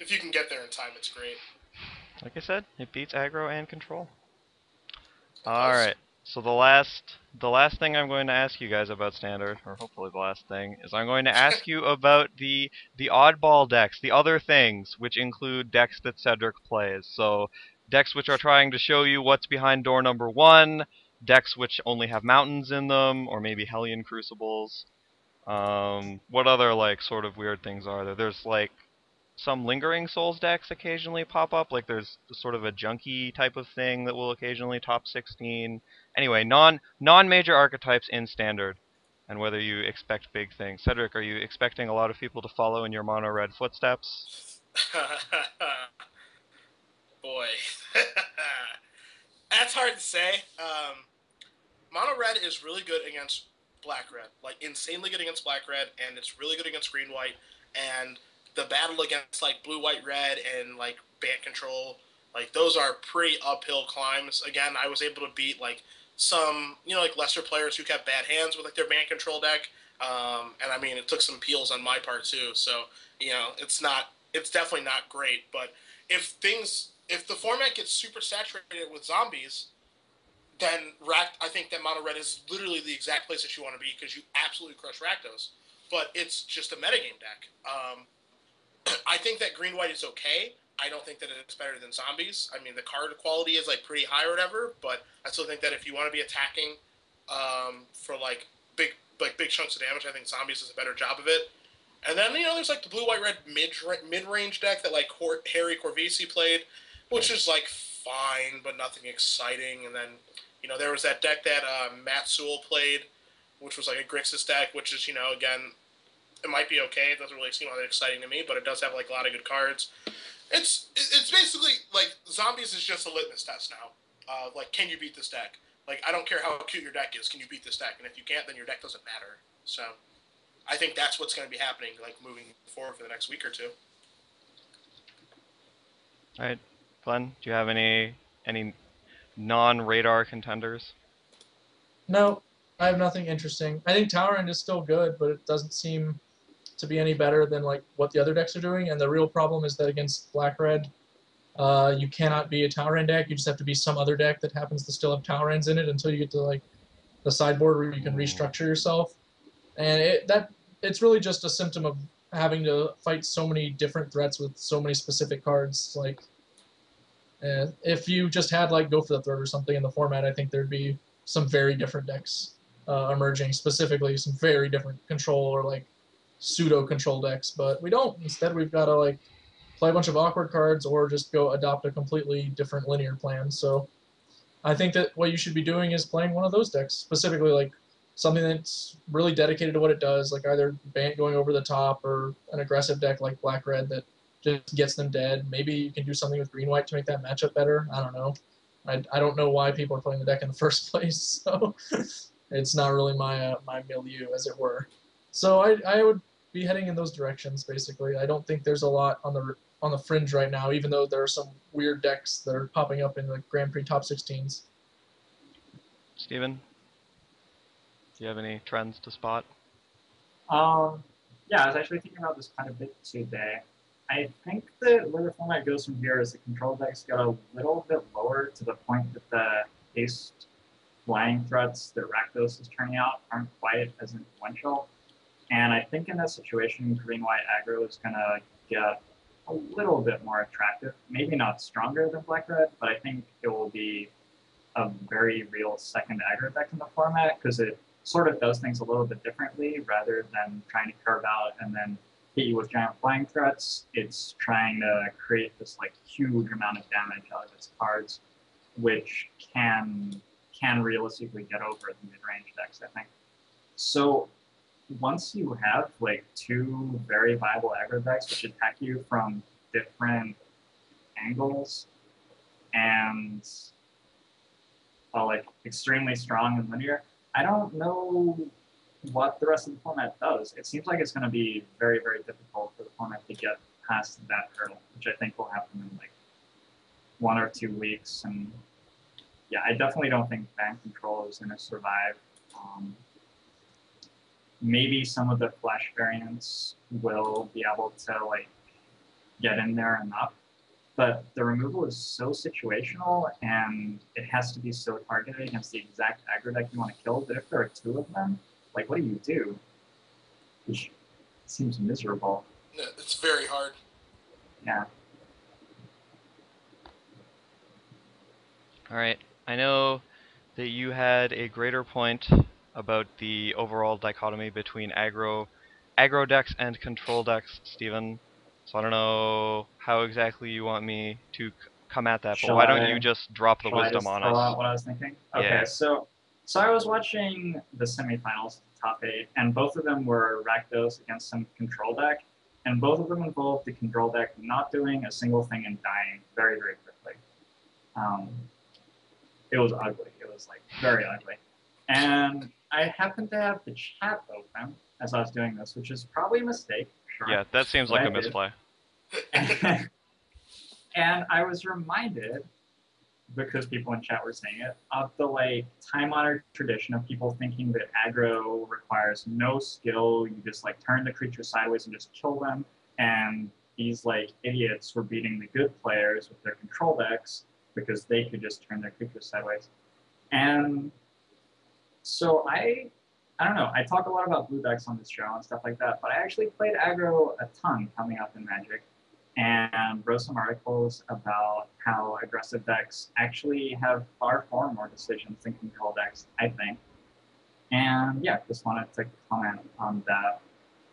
If you can get there in time, it's great. Like I said, it beats aggro and control. Alright, so the last thing I'm going to ask you guys about Standard, or hopefully the last thing, is I'm going to ask you about the oddball decks, the other things, which include decks that Cedric plays. So, decks which are trying to show you what's behind door number 1, decks which only have mountains in them, or maybe Hellion Crucibles. What other, sort of weird things are there? There's, some lingering souls decks occasionally pop up, there's sort of a junky type of thing that will occasionally top 16. Anyway, non-major archetypes in Standard, and whether you expect big things. Cedric, are you expecting a lot of people to follow in your mono-red footsteps? Boy. That's hard to say. Mono-red is really good against black-red. Insanely good against black-red, and it's really good against green-white, and the battle against blue, white, red and band control, those are pretty uphill climbs. Again, I was able to beat some lesser players who kept bad hands with their band control deck, and I mean it took some peels on my part too. So it's definitely not great. But if the format gets super saturated with zombies, then I think that mono red is literally the exact place that you want to be, because you absolutely crush Rakdos. But it's just a metagame deck. I think that green-white is okay. I don't think that it's better than zombies. I mean, the card quality is pretty high or whatever, but I still think that if you want to be attacking for big chunks of damage, I think zombies is a better job of it. And then there's the blue-white-red mid-range deck that Harry Corvisi played, which is fine but nothing exciting. And then there was that deck that Matt Sewell played, which was a Grixis deck, which is again, it might be okay. It doesn't really seem all that exciting to me, but it does have a lot of good cards. It's basically zombies is just a litmus test now. Can you beat this deck? I don't care how cute your deck is. Can you beat this deck? And if you can't, then your deck doesn't matter. So I think that's what's going to be happening moving forward for the next week or two. All right, Glenn, do you have any non-radar contenders? No, I have nothing interesting. I think Tower End is still good, but it doesn't seem to be any better than what the other decks are doing. And the real problem is that against black-red, you cannot be a Tower End deck. You just have to be some other deck that happens to still have Tower Ends in it until you get to the sideboard where you can restructure yourself. And it's really just a symptom of having to fight so many different threats with so many specific cards. If you just had Go for the Throat or something in the format, I think there'd be some very different decks emerging, specifically some very different control or pseudo control decks. But we don't. Instead, we've got to play a bunch of awkward cards or just go adopt a completely different linear plan. So I think that what you should be doing is playing one of those decks, specifically something that's really dedicated to what it does, either Bant going over the top or an aggressive deck like black-red that just gets them dead. Maybe you can do something with green-white to make that matchup better. I don't know. I don't know why people are playing the deck in the first place, so it's not really my milieu, as it were. So I would be heading in those directions. Basically, I don't think there's a lot on the fringe right now, even though there are some weird decks that are popping up in the Grand Prix top 16s. Steven, do you have any trends to spot? Yeah, I was actually thinking about this quite a bit today. I think that where the format goes from here is the control decks get a little bit lower to the point that the haste flying threats that Rakdos is turning out aren't quite as influential. And I think in that situation, green-white aggro is going to get a little bit more attractive. Maybe not stronger than black-red, but I think it will be a very real second aggro deck in the format because it sort of does things a little bit differently rather than trying to curve out and then hit you with giant flying threats. It's trying to create this like huge amount of damage out of its cards, which can realistically get over the mid-range decks, I think. So once you have like two very viable aggro decks which attack you from different angles and are like extremely strong and linear, I don't know what the rest of the format does. It seems like it's going to be very, very difficult for the format to get past that hurdle, which I think will happen in like 1 or 2 weeks. And yeah, I definitely don't think ban control is going to survive. Maybe some of the flash variants will be able to like get in there enough, but the removal is so situational and it has to be so targeted against the exact aggro deck you want to kill that if there are 2 of them, like what do you do? Which seems miserable. Yeah, it's very hard. Yeah. All right. I know that you had a greater point about the overall dichotomy between aggro decks and control decks, Steven. So I don't know how exactly you want me to come at that, but why don't you just drop the wisdom on throw us? out what I was thinking? Yeah. Okay, so I was watching the semifinals, top 8, and both of them were Rakdos against some control deck, and both of them involved the control deck not doing a single thing and dying very, very quickly. It was ugly. It was like very ugly. And I happened to have the chat open as I was doing this, which is probably a mistake. Sure. Yeah, that seems like a misplay. And I was reminded, because people in chat were saying it, of the like time-honored tradition of people thinking that aggro requires no skill. You just like turn the creature sideways and just kill them. And these like idiots were beating the good players with their control decks because they could just turn their creatures sideways. And so I don't know, I talk a lot about blue decks on this show and stuff like that, but I actually played aggro a ton coming up in Magic and wrote some articles about how aggressive decks actually have far more decisions than control decks, I think. And yeah, just wanted to comment on that.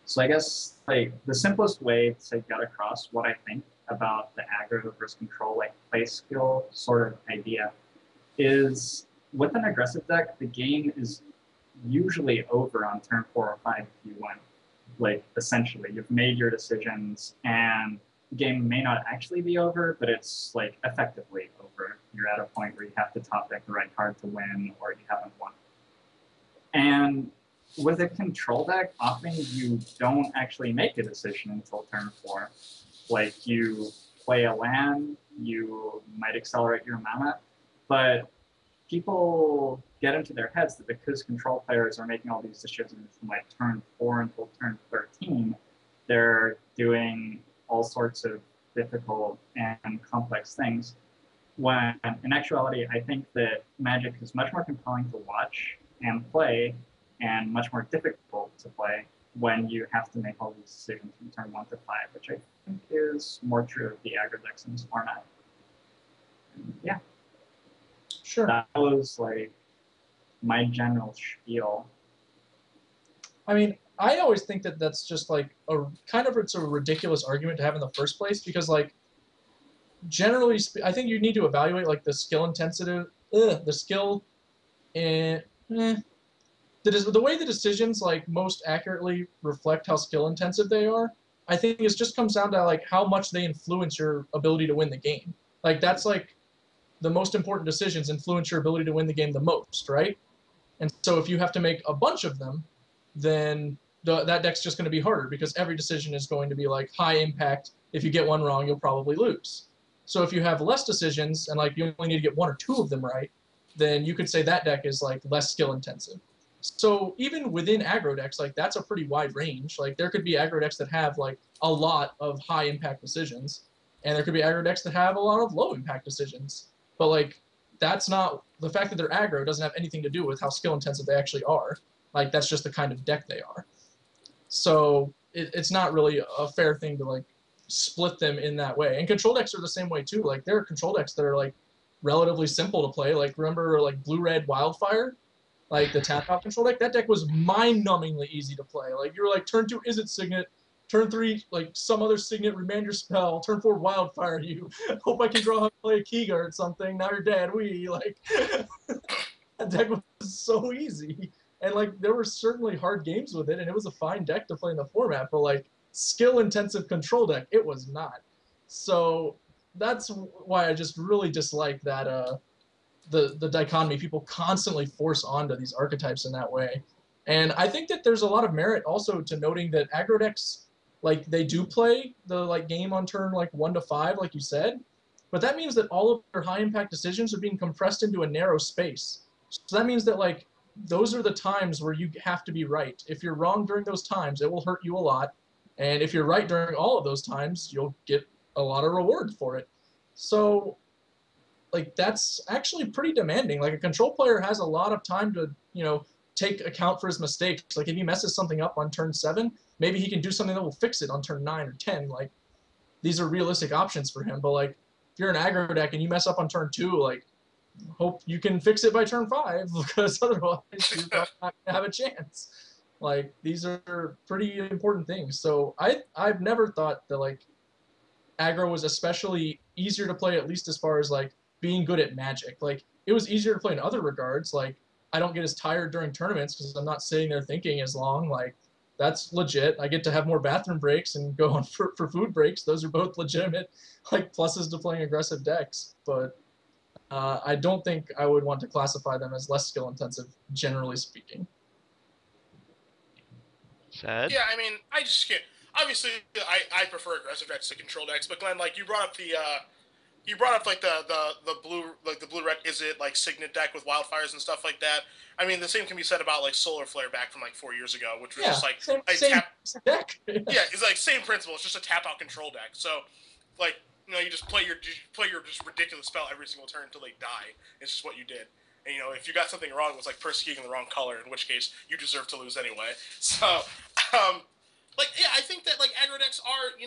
So I guess like the simplest way to get across what I think about the aggro versus control like play skill sort of idea is with an aggressive deck, the game is usually over on turn 4 or 5 if you win. Like essentially, you've made your decisions and the game may not actually be over, but it's like effectively over. You're at a point where you have to top deck the right card to win or you haven't won. And with a control deck, often you don't actually make a decision until turn 4. Like you play a land, you might accelerate your mana, but people get into their heads that because control players are making all these decisions from like turn 4 until turn 13, they're doing all sorts of difficult and complex things. When in actuality, I think that Magic is much more compelling to watch and play and much more difficult to play when you have to make all these decisions from turn 1 to 5, which I think is more true of the aggro decks in this format. Yeah. Sure. That was like my general spiel. I mean, I always think that that's just like a kind of it's a ridiculous argument to have in the first place because like generally I think you need to evaluate like the skill intensity, the skill, and the way the decisions like most accurately reflect how skill intensive they are. I think it just comes down to like how much they influence your ability to win the game. Like that's like the most important decisions influence your ability to win the game the most, right? And so if you have to make a bunch of them, then that deck's just going to be harder because every decision is going to be like high impact. If you get one wrong, you'll probably lose. So if you have less decisions and like you only need to get one or two of them right, then you could say that deck is like less skill intensive. So even within aggro decks, like that's a pretty wide range. Like there could be aggro decks that have like a lot of high impact decisions, and there could be aggro decks that have a lot of low impact decisions. But like that's not the fact that they're aggro doesn't have anything to do with how skill intensive they actually are. Like that's just the kind of deck they are. So it's not really a fair thing to like split them in that way. And control decks are the same way too. Like there are control decks that are like relatively simple to play. Like remember like blue-red wildfire, like the tap out control deck. That deck was mind-numbingly easy to play. Like you were like turn 2 is it signet, turn 3 like some other signet, remand your spell, turn 4 wildfire you. Hope I can draw how to play a Keyguard or something. Now you're dead. We like that deck was so easy. And like there were certainly hard games with it, and it was a fine deck to play in the format, but like skill-intensive control deck, it was not. So that's why I just really dislike that the dichotomy people constantly force onto these archetypes in that way. And I think that there's a lot of merit also to noting that aggro decks, like they do play the like game on turn like 1 to 5, like you said, but that means that all of their high impact decisions are being compressed into a narrow space. So that means that like those are the times where you have to be right. If you're wrong during those times, it will hurt you a lot. And if you're right during all of those times, you'll get a lot of reward for it. So like that's actually pretty demanding. Like a control player has a lot of time to, take account for his mistakes. Like if he messes something up on turn 7, maybe he can do something that will fix it on turn 9 or 10. Like these are realistic options for him. But like if you're an aggro deck and you mess up on turn 2, like hope you can fix it by turn 5 because otherwise you're probably not gonna have a chance. Like these are pretty important things. So I've never thought that like aggro was especially easier to play, at least as far as like being good at Magic. Like it was easier to play in other regards. Like I don't get as tired during tournaments because I'm not sitting there thinking as long. Like that's legit. I get to have more bathroom breaks and go on for food breaks. Those are both legitimate like pluses to playing aggressive decks. But I don't think I would want to classify them as less skill intensive, generally speaking. Said? Yeah, I mean, I just can't. Obviously, I prefer aggressive decks to control decks, but Glenn, like you brought up like the blue red is it like signet deck with wildfires and stuff like that. I mean, the same can be said about like solar flare back from like 4 years ago, which was Yeah, just like same tap. deck. Yeah, it's like same principle. It's just a tap out control deck. So, like you just play your just ridiculous spell every single turn until they die. It's just what you did. And if you got something wrong, it was like persecuting the wrong color, in which case you deserve to lose anyway. So, yeah, I think that like aggro decks are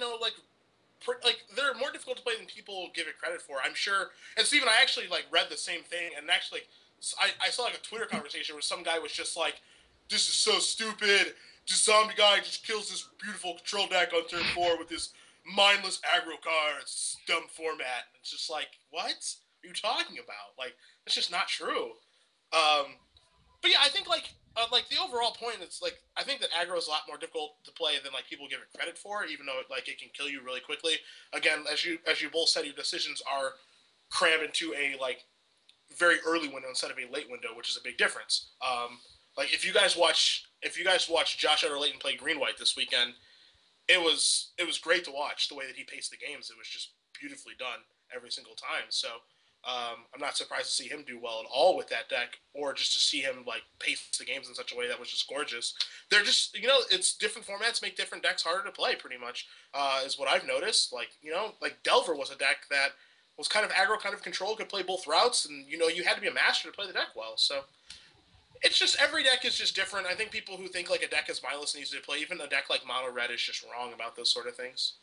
like they're more difficult to play than people give it credit for. I'm sure. And Steven, I actually like read the same thing, and actually, I saw like a Twitter conversation where some guy was just like, "This is so stupid. This zombie guy just kills this beautiful control deck on turn 4 with this mindless aggro card. It's dumb format." And it's just like, what are you talking about? Like, that's just not true. But yeah, I think like the overall point is like I think that aggro is a lot more difficult to play than like people give it credit for, even though it can kill you really quickly. Again, as you both said, your decisions are crammed into a like very early window instead of a late window, which is a big difference. Like if you guys watch Josh Utter Layton play Green White this weekend, it was great to watch the way that he paced the games. It was just beautifully done every single time. So I'm not surprised to see him do well at all with that deck, or just to see him like pace the games in such a way that was just gorgeous. They're just it's different formats make different decks harder to play. Pretty much is what I've noticed. Like like Delver was a deck that was kind of aggro, kind of control, could play both routes, and you had to be a master to play the deck well. So it's just every deck is just different. I think people who think like a deck is mindless and easy to play, even a deck like Mono Red is just wrong about those sort of things.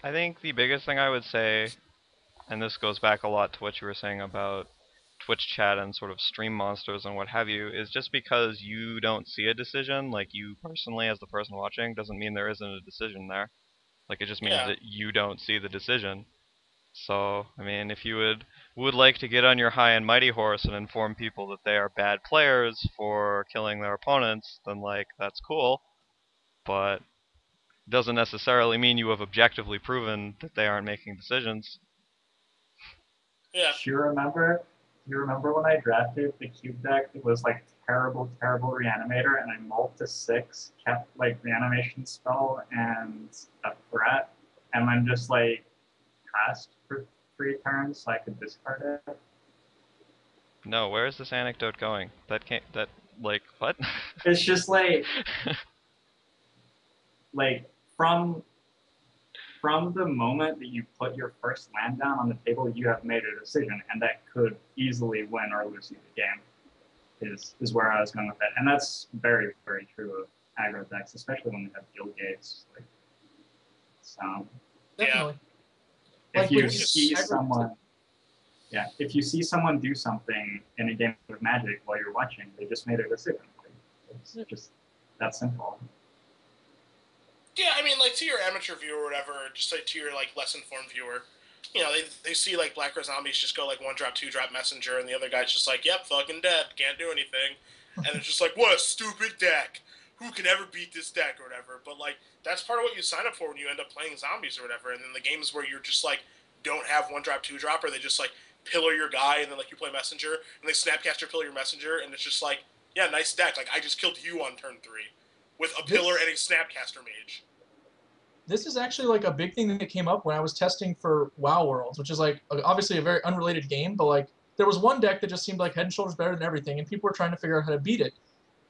I think the biggest thing I would say, and this goes back a lot to what you were saying about Twitch chat and sort of stream monsters and what have you, is just because you don't see a decision, like you personally as the person watching, doesn't mean there isn't a decision there. Like it just means Yeah. that you don't see the decision. So, I mean, if you would like to get on your high and mighty horse and inform people that they are bad players for killing their opponents, then like that's cool, but doesn't necessarily mean you have objectively proven that they aren't making decisions. Yeah. Do you remember You remember when I drafted the cube deck? It was like terrible, terrible reanimator, and I mulled to 6, kept like reanimation spell and a threat, and then just like passed for 3 turns so I could discard it. No, where is this anecdote going? That can't. That like what? It's just like from the moment that you put your first land down on the table, you have made a decision, and that could easily win or lose you the game. Is where I was going with that, and that's very, very true of aggro decks, especially when they have guild gates. Like, so Definitely. if Like, you when you see aggro- someone, yeah, if you see someone do something in a game of Magic while you're watching, they just made a decision. Like, it's just that simple. Yeah, I mean, like, to your amateur viewer or whatever, just like to your, like, less informed viewer, you know, they see, like, Black Red Zombies just go, like, 1-drop, 2-drop Messenger, and the other guy's just like, yep, fucking dead, can't do anything. And it's just like, what a stupid deck. Who can ever beat this deck or whatever? But, like, that's part of what you sign up for when you end up playing zombies or whatever. And then the games where you're just, like, don't have 1-drop, 2-drop, or they just, like, pillar your guy, and then, like, you play Messenger, and they Snapcaster pillar your Messenger, and it's just like, yeah, nice deck. Like, I just killed you on turn 3 with a pillar and a Snapcaster mage. This is actually like a big thing that came up when I was testing for WoW Worlds, which is like obviously a very unrelated game, but like there was one deck that just seemed like head and shoulders better than everything, and people were trying to figure out how to beat it.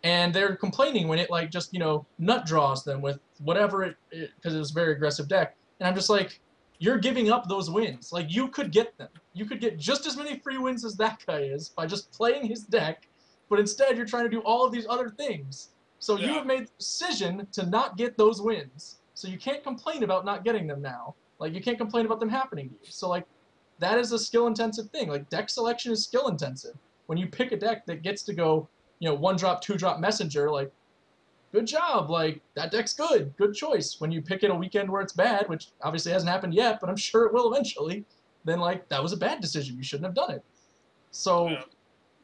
And they're complaining when it like just, nut draws them with whatever because it was a very aggressive deck. And I'm just like, you're giving up those wins. Like, you could get them. You could get just as many free wins as that guy is by just playing his deck, but instead you're trying to do all of these other things. So you have made the decision to not get those wins. So you can't complain about not getting them now. Like, you can't complain about them happening to you. So, like, that is a skill-intensive thing. Like, deck selection is skill-intensive. When you pick a deck that gets to go, 1-drop, 2-drop Messenger, like, good job. Like, that deck's good. Good choice. When you pick it a weekend where it's bad, which obviously hasn't happened yet, but I'm sure it will eventually, then, like, that was a bad decision. You shouldn't have done it. So,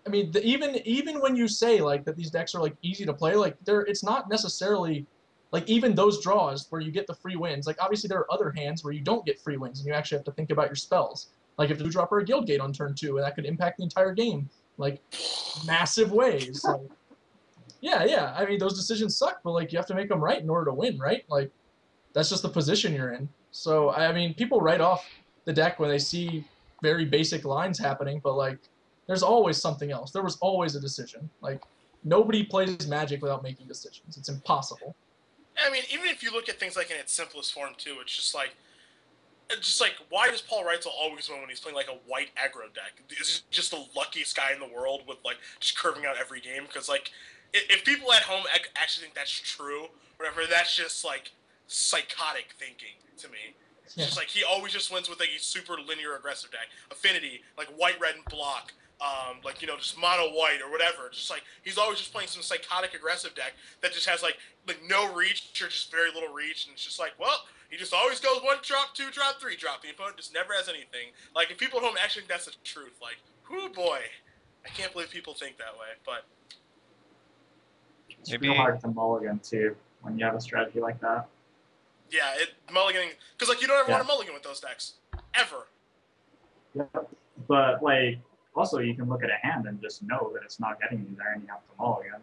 I mean, even when you say, like, that these decks are, like, easy to play, like, it's not necessarily... Like, even those draws where you get the free wins, like, obviously there are other hands where you don't get free wins, and you actually have to think about your spells. Like, if you drop or a guild gate on turn 2, and that could impact the entire game, like, massive ways. Like, yeah, I mean, those decisions suck, but, like, you have to make them right in order to win, right? Like, that's just the position you're in. So, I mean, people write off the deck when they see very basic lines happening, but, like, there's always something else. There was always a decision. Like, nobody plays Magic without making decisions. It's impossible. I mean, even if you look at things like in its simplest form too, it's just like, why does Paul Reitzel always win when he's playing like a white aggro deck? Is he just the luckiest guy in the world with like just curving out every game? Because like, if people at home actually think that's true, whatever, that's just like psychotic thinking to me. It's just like he always just wins with a super linear aggressive deck, affinity, like white, red, and block. Like, just mono white or whatever. Just like he's always just playing some psychotic aggressive deck that just has like no reach or just very little reach, and it's just like, well, he just always goes 1-drop, 2-drop, 3-drop. The opponent just never has anything. Like, if people at home actually think that's the truth, like, whoo boy, I can't believe people think that way. But it's real hard to mulligan too when you have a strategy like that. Yeah, mulliganing, because like you don't ever want to mulligan with those decks ever. Yeah, but like. Also, you can look at a hand and just know that it's not getting you there, and you have to mulligan.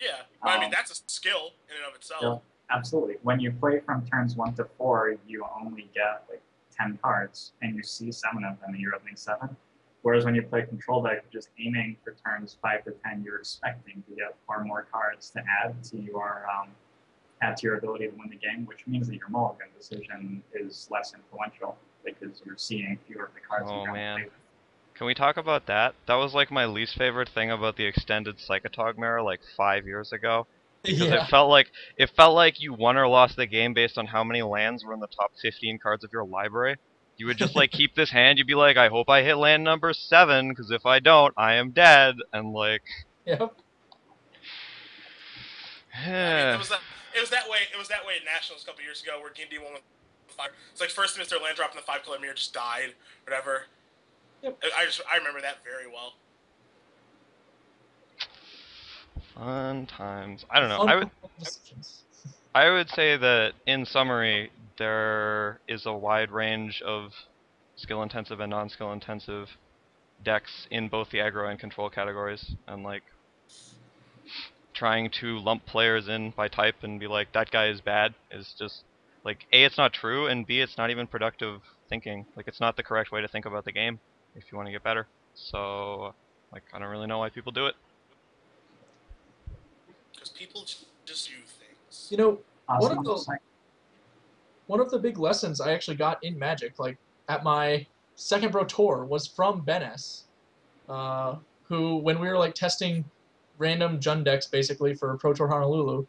Yeah, but I mean, that's a skill in and of itself. Yeah, absolutely. When you play from turns 1 to 4, you only get like 10 cards, and you see 7 of them, and you're opening 7. Whereas when you play control deck, just aiming for turns 5 to 10, you're expecting to get far more cards to add to your ability to win the game, which means that your mulligan decision is less influential because you're seeing fewer of the cards you play with. Can we talk about that? That was like my least favorite thing about the extended Psychotog mirror like 5 years ago. Because it felt like you won or lost the game based on how many lands were in the top 15 cards of your library. You would just like keep this hand, you'd be like, I hope I hit land number 7, because if I don't, I am dead, and like... Yep. I mean, it was that way at Nationals a couple years ago where D&D won with 5. It's like first Mr. Land drop in the 5-color mirror just died, whatever. Yep. I remember that very well. Fun times. I don't know. I would say that in summary, there is a wide range of skill intensive and non-skill intensive decks in both the aggro and control categories, and like trying to lump players in by type and be like, that guy is bad, is just like, A, it's not true, and B, it's not even productive thinking. Like, it's not the correct way to think about the game if you want to get better. So, like, I don't really know why people do it. Because people just do things. You know, one Awesome. of the big lessons I actually got in Magic, like at my second Pro Tour, was from Ben S. Who, when we were like testing random Jund decks basically for Pro Tour Honolulu,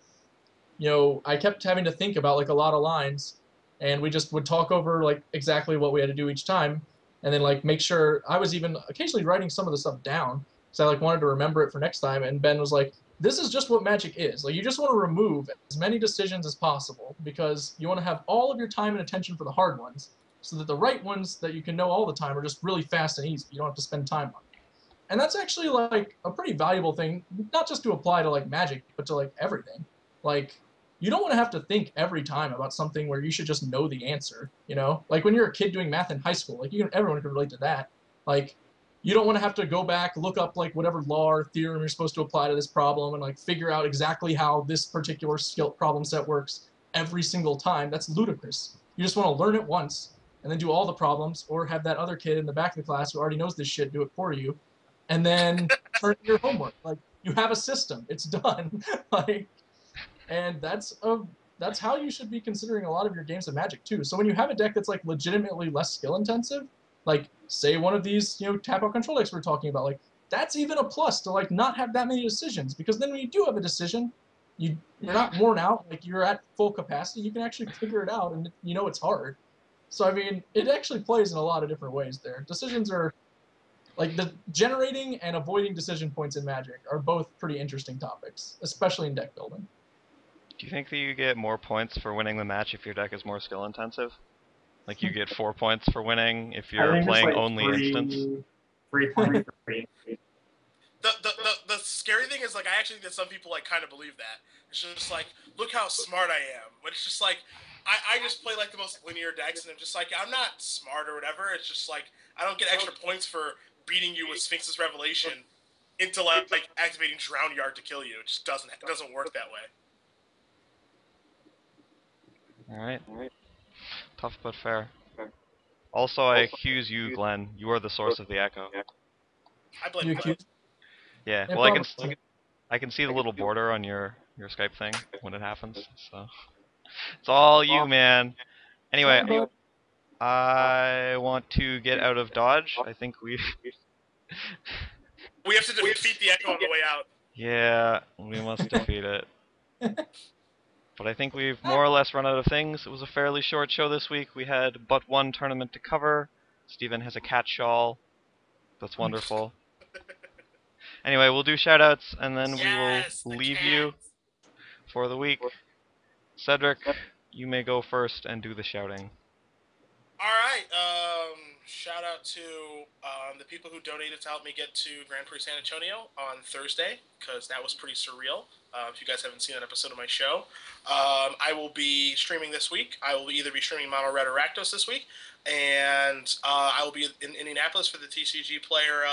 I kept having to think about like a lot of lines, and we just would talk over like exactly what we had to do each time, and then like make sure I was even occasionally writing some of the stuff down because I like wanted to remember it for next time. And Ben was like, "This is just what Magic is. Like you just want to remove as many decisions as possible because you want to have all of your time and attention for the hard ones, so that the right ones that you can know all the time are just really fast and easy. You don't have to spend time on." And that's actually like a pretty valuable thing, not just to apply to like Magic, but to like everything. Like you don't want to have to think every time about something where you should just know the answer, Like when you're a kid doing math in high school, like everyone can relate to that. Like you don't want to have to go back, look up like whatever law or theorem you're supposed to apply to this problem and like figure out exactly how this particular skill problem set works every single time. That's ludicrous. You just want to learn it once and then do all the problems, or have that other kid in the back of the class who already knows this shit do it for you, and then turn in your homework. Like you have a system. It's done. Like, and that's how you should be considering a lot of your games of Magic too. So when you have a deck that's like legitimately less skill intensive, like say one of these tap out control decks we're talking about, like that's even a plus to like not have that many decisions, because then when you do have a decision, you're not worn out, like you're at full capacity, you can actually figure it out, and it's hard. So I mean, it actually plays in a lot of different ways there. Decisions are like the generating and avoiding decision points in Magic are both pretty interesting topics, especially in deck building. Do you think that you get more points for winning the match if your deck is more skill intensive? Like you get 4 points for winning if I you're think playing it's like only instants? 3 points for free. The scary thing is, like, I actually think that some people, like, kind of believe that. It's just like, look how smart I am. But it's just like, I just play, like, the most linear decks, and I'm just like, I'm not smart or whatever. It's just like, I don't get extra points for beating you with Sphinx's Revelation into, like activating Drown Yard to kill you. It just doesn't work that way. Alright. Tough but fair. Also, I accuse you, Glenn. You are the source of the echo. I blame You Glenn. accuse? Yeah, Yeah, well, probably. I can see the little border on your Skype thing when it happens, so it's all you, man. Anyway, Sorry, bud. I want to get out of Dodge. I think we We have to defeat the Echo on the way out. yeah, we must defeat it. But I think we've more or less run out of things. It was a fairly short show this week. We had but one tournament to cover. Steven has a cat shawl. That's wonderful. Anyway, we'll do shoutouts, and then Yes, we the will leave cat. you for the week. Cedric, you may go first and do the shouting. All right. Shout out to the people who donated to help me get to Grand Prix San Antonio on Thursday, because that was pretty surreal. If you guys haven't seen that episode of my show, I will be streaming this week. I will either be streaming Mono Red or Rakdos this week, and I will be in Indianapolis for the TCG player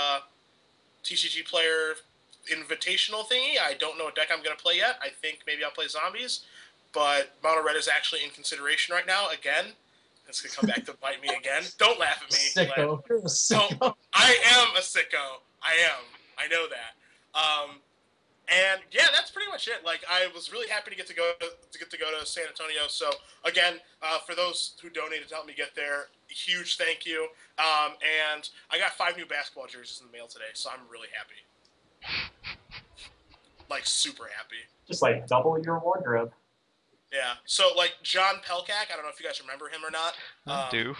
invitational thingy. I don't know what deck I'm going to play yet. I think maybe I'll play Zombies, but Mono Red is actually in consideration right now. Again, it's going to come back to bite me again. Don't laugh at me. Sicko. You're a sicko. I am a sicko. I am. I know that. And yeah, that's pretty much it. Like, I was really happy to get to go to San Antonio. So again, for those who donated to help me get there, huge thank you. And I got 5 new basketball jerseys in the mail today, so I'm really happy. Like, super happy. Just like double your wardrobe. Yeah. So like John Pelkak, I don't know if you guys remember him or not. I do.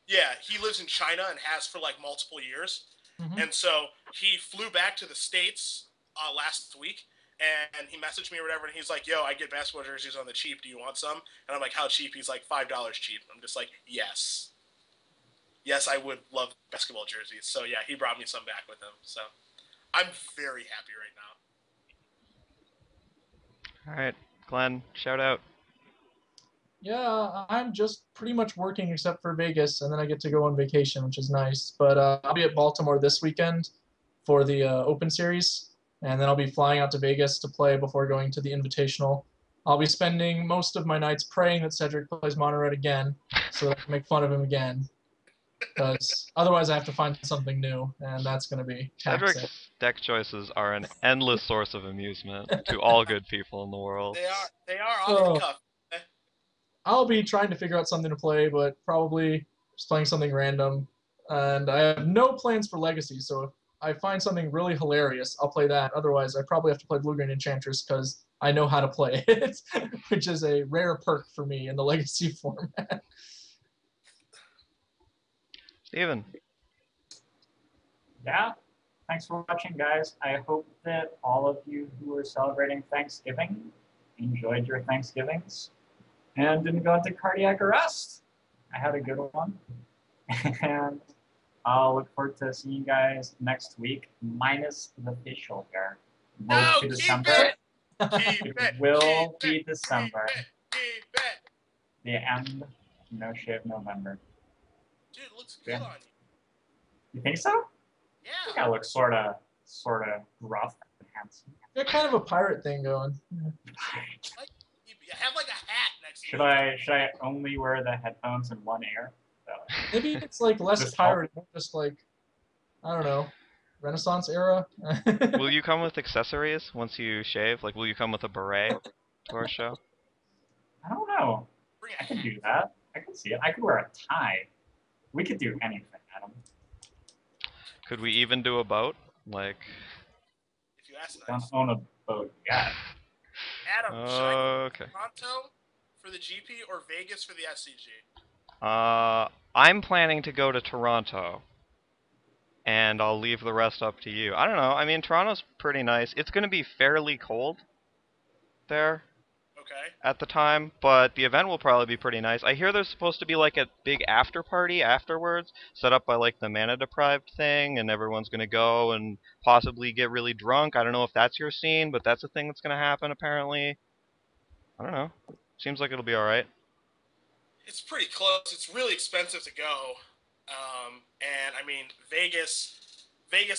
Yeah, he lives in China and has for like multiple years. Mhm. And so he flew back to the States last week, and he messaged me or whatever, and he's like, yo, I get basketball jerseys on the cheap. Do you want some? And I'm like, how cheap? He's like, $5 cheap. I'm just like, yes. Yes, I would love basketball jerseys. So yeah, he brought me some back with him. So I'm very happy right now. Alright, Glenn, shout out. Yeah, I'm just pretty much working except for Vegas, and then I get to go on vacation, which is nice. But I'll be at Baltimore this weekend for the Open Series, and then I'll be flying out to Vegas to play before going to the Invitational. I'll be spending most of my nights praying that Cedric plays Monterey again, so that I can make fun of him again. Because otherwise, I have to find something new, and that's going to be taxing. Cedric's deck choices are an endless source of amusement to all good people in the world. They are off the Oh. cuff. I'll be trying to figure out something to play, but probably just playing something random. And I have no plans for Legacy, so if I find something really hilarious, I'll play that. Otherwise, I probably have to play Blue Green Enchantress because I know how to play it, which is a rare perk for me in the Legacy format. Steven. Yeah. Thanks for watching, guys. I hope that all of you who are celebrating Thanksgiving enjoyed your Thanksgivings and didn't go into cardiac arrest. I had a good one. And I'll look forward to seeing you guys next week, minus the facial hair. No, Will be keep December. it. It will be December. Keep it. The end, no shave November. Dude, it looks good Yeah. on you. You think so? I think Yeah. I look sort of rough and handsome. Got kind of a pirate thing going. You have like a hat next to Should you. I only wear the headphones in one ear? Maybe it's like less Just pirate, just like, I don't know, Renaissance era. Will you come with accessories once you shave? Like, will you come with a beret to our show? I don't know. Bring I a can hat. do that. I can see it. I could wear a tie. We could do anything, Adam. Could we even do a boat? Like, If you ask Don't nice. own a boat yet. Adam, should I go okay. to Toronto for the GP or Vegas for the SCG? I'm planning to go to Toronto, and I'll leave the rest up to you. I don't know. I mean, Toronto's pretty nice. It's going to be fairly cold there Okay. at the time, but the event will probably be pretty nice. I hear there's supposed to be like a big after party afterwards, set up by like the mana deprived thing, and everyone's going to go and possibly get really drunk. I don't know if that's your scene, but that's a thing that's going to happen apparently. I don't know. Seems like it'll be all right. It's pretty close. It's really expensive to go. And I mean, Vegas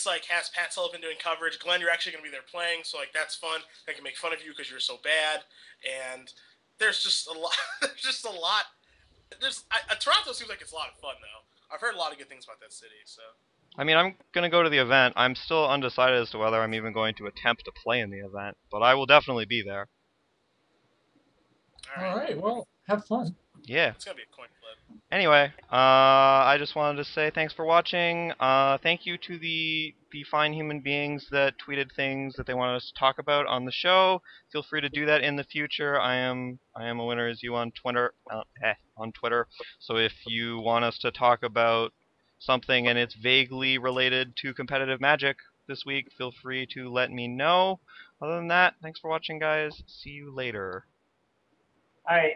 like has Pat Sullivan doing coverage. Glenn, you're actually going to be there playing, so like that's fun. I can make fun of you because you're so bad. And there's just a lot. There's just a lot. Toronto seems like it's a lot of fun though. I've heard a lot of good things about that city. So. I mean, I'm going to go to the event. I'm still undecided as to whether I'm even going to attempt to play in the event, but I will definitely be there. All right, well, have fun. Yeah. It's gonna be a coin flip. Anyway, I just wanted to say thanks for watching. Thank you to the fine human beings that tweeted things that they wanted us to talk about on the show. Feel free to do that in the future. I am a winner as you on Twitter. On Twitter. So if you want us to talk about something and it's vaguely related to competitive Magic this week, feel free to let me know. Other than that, thanks for watching, guys. See you later. All right.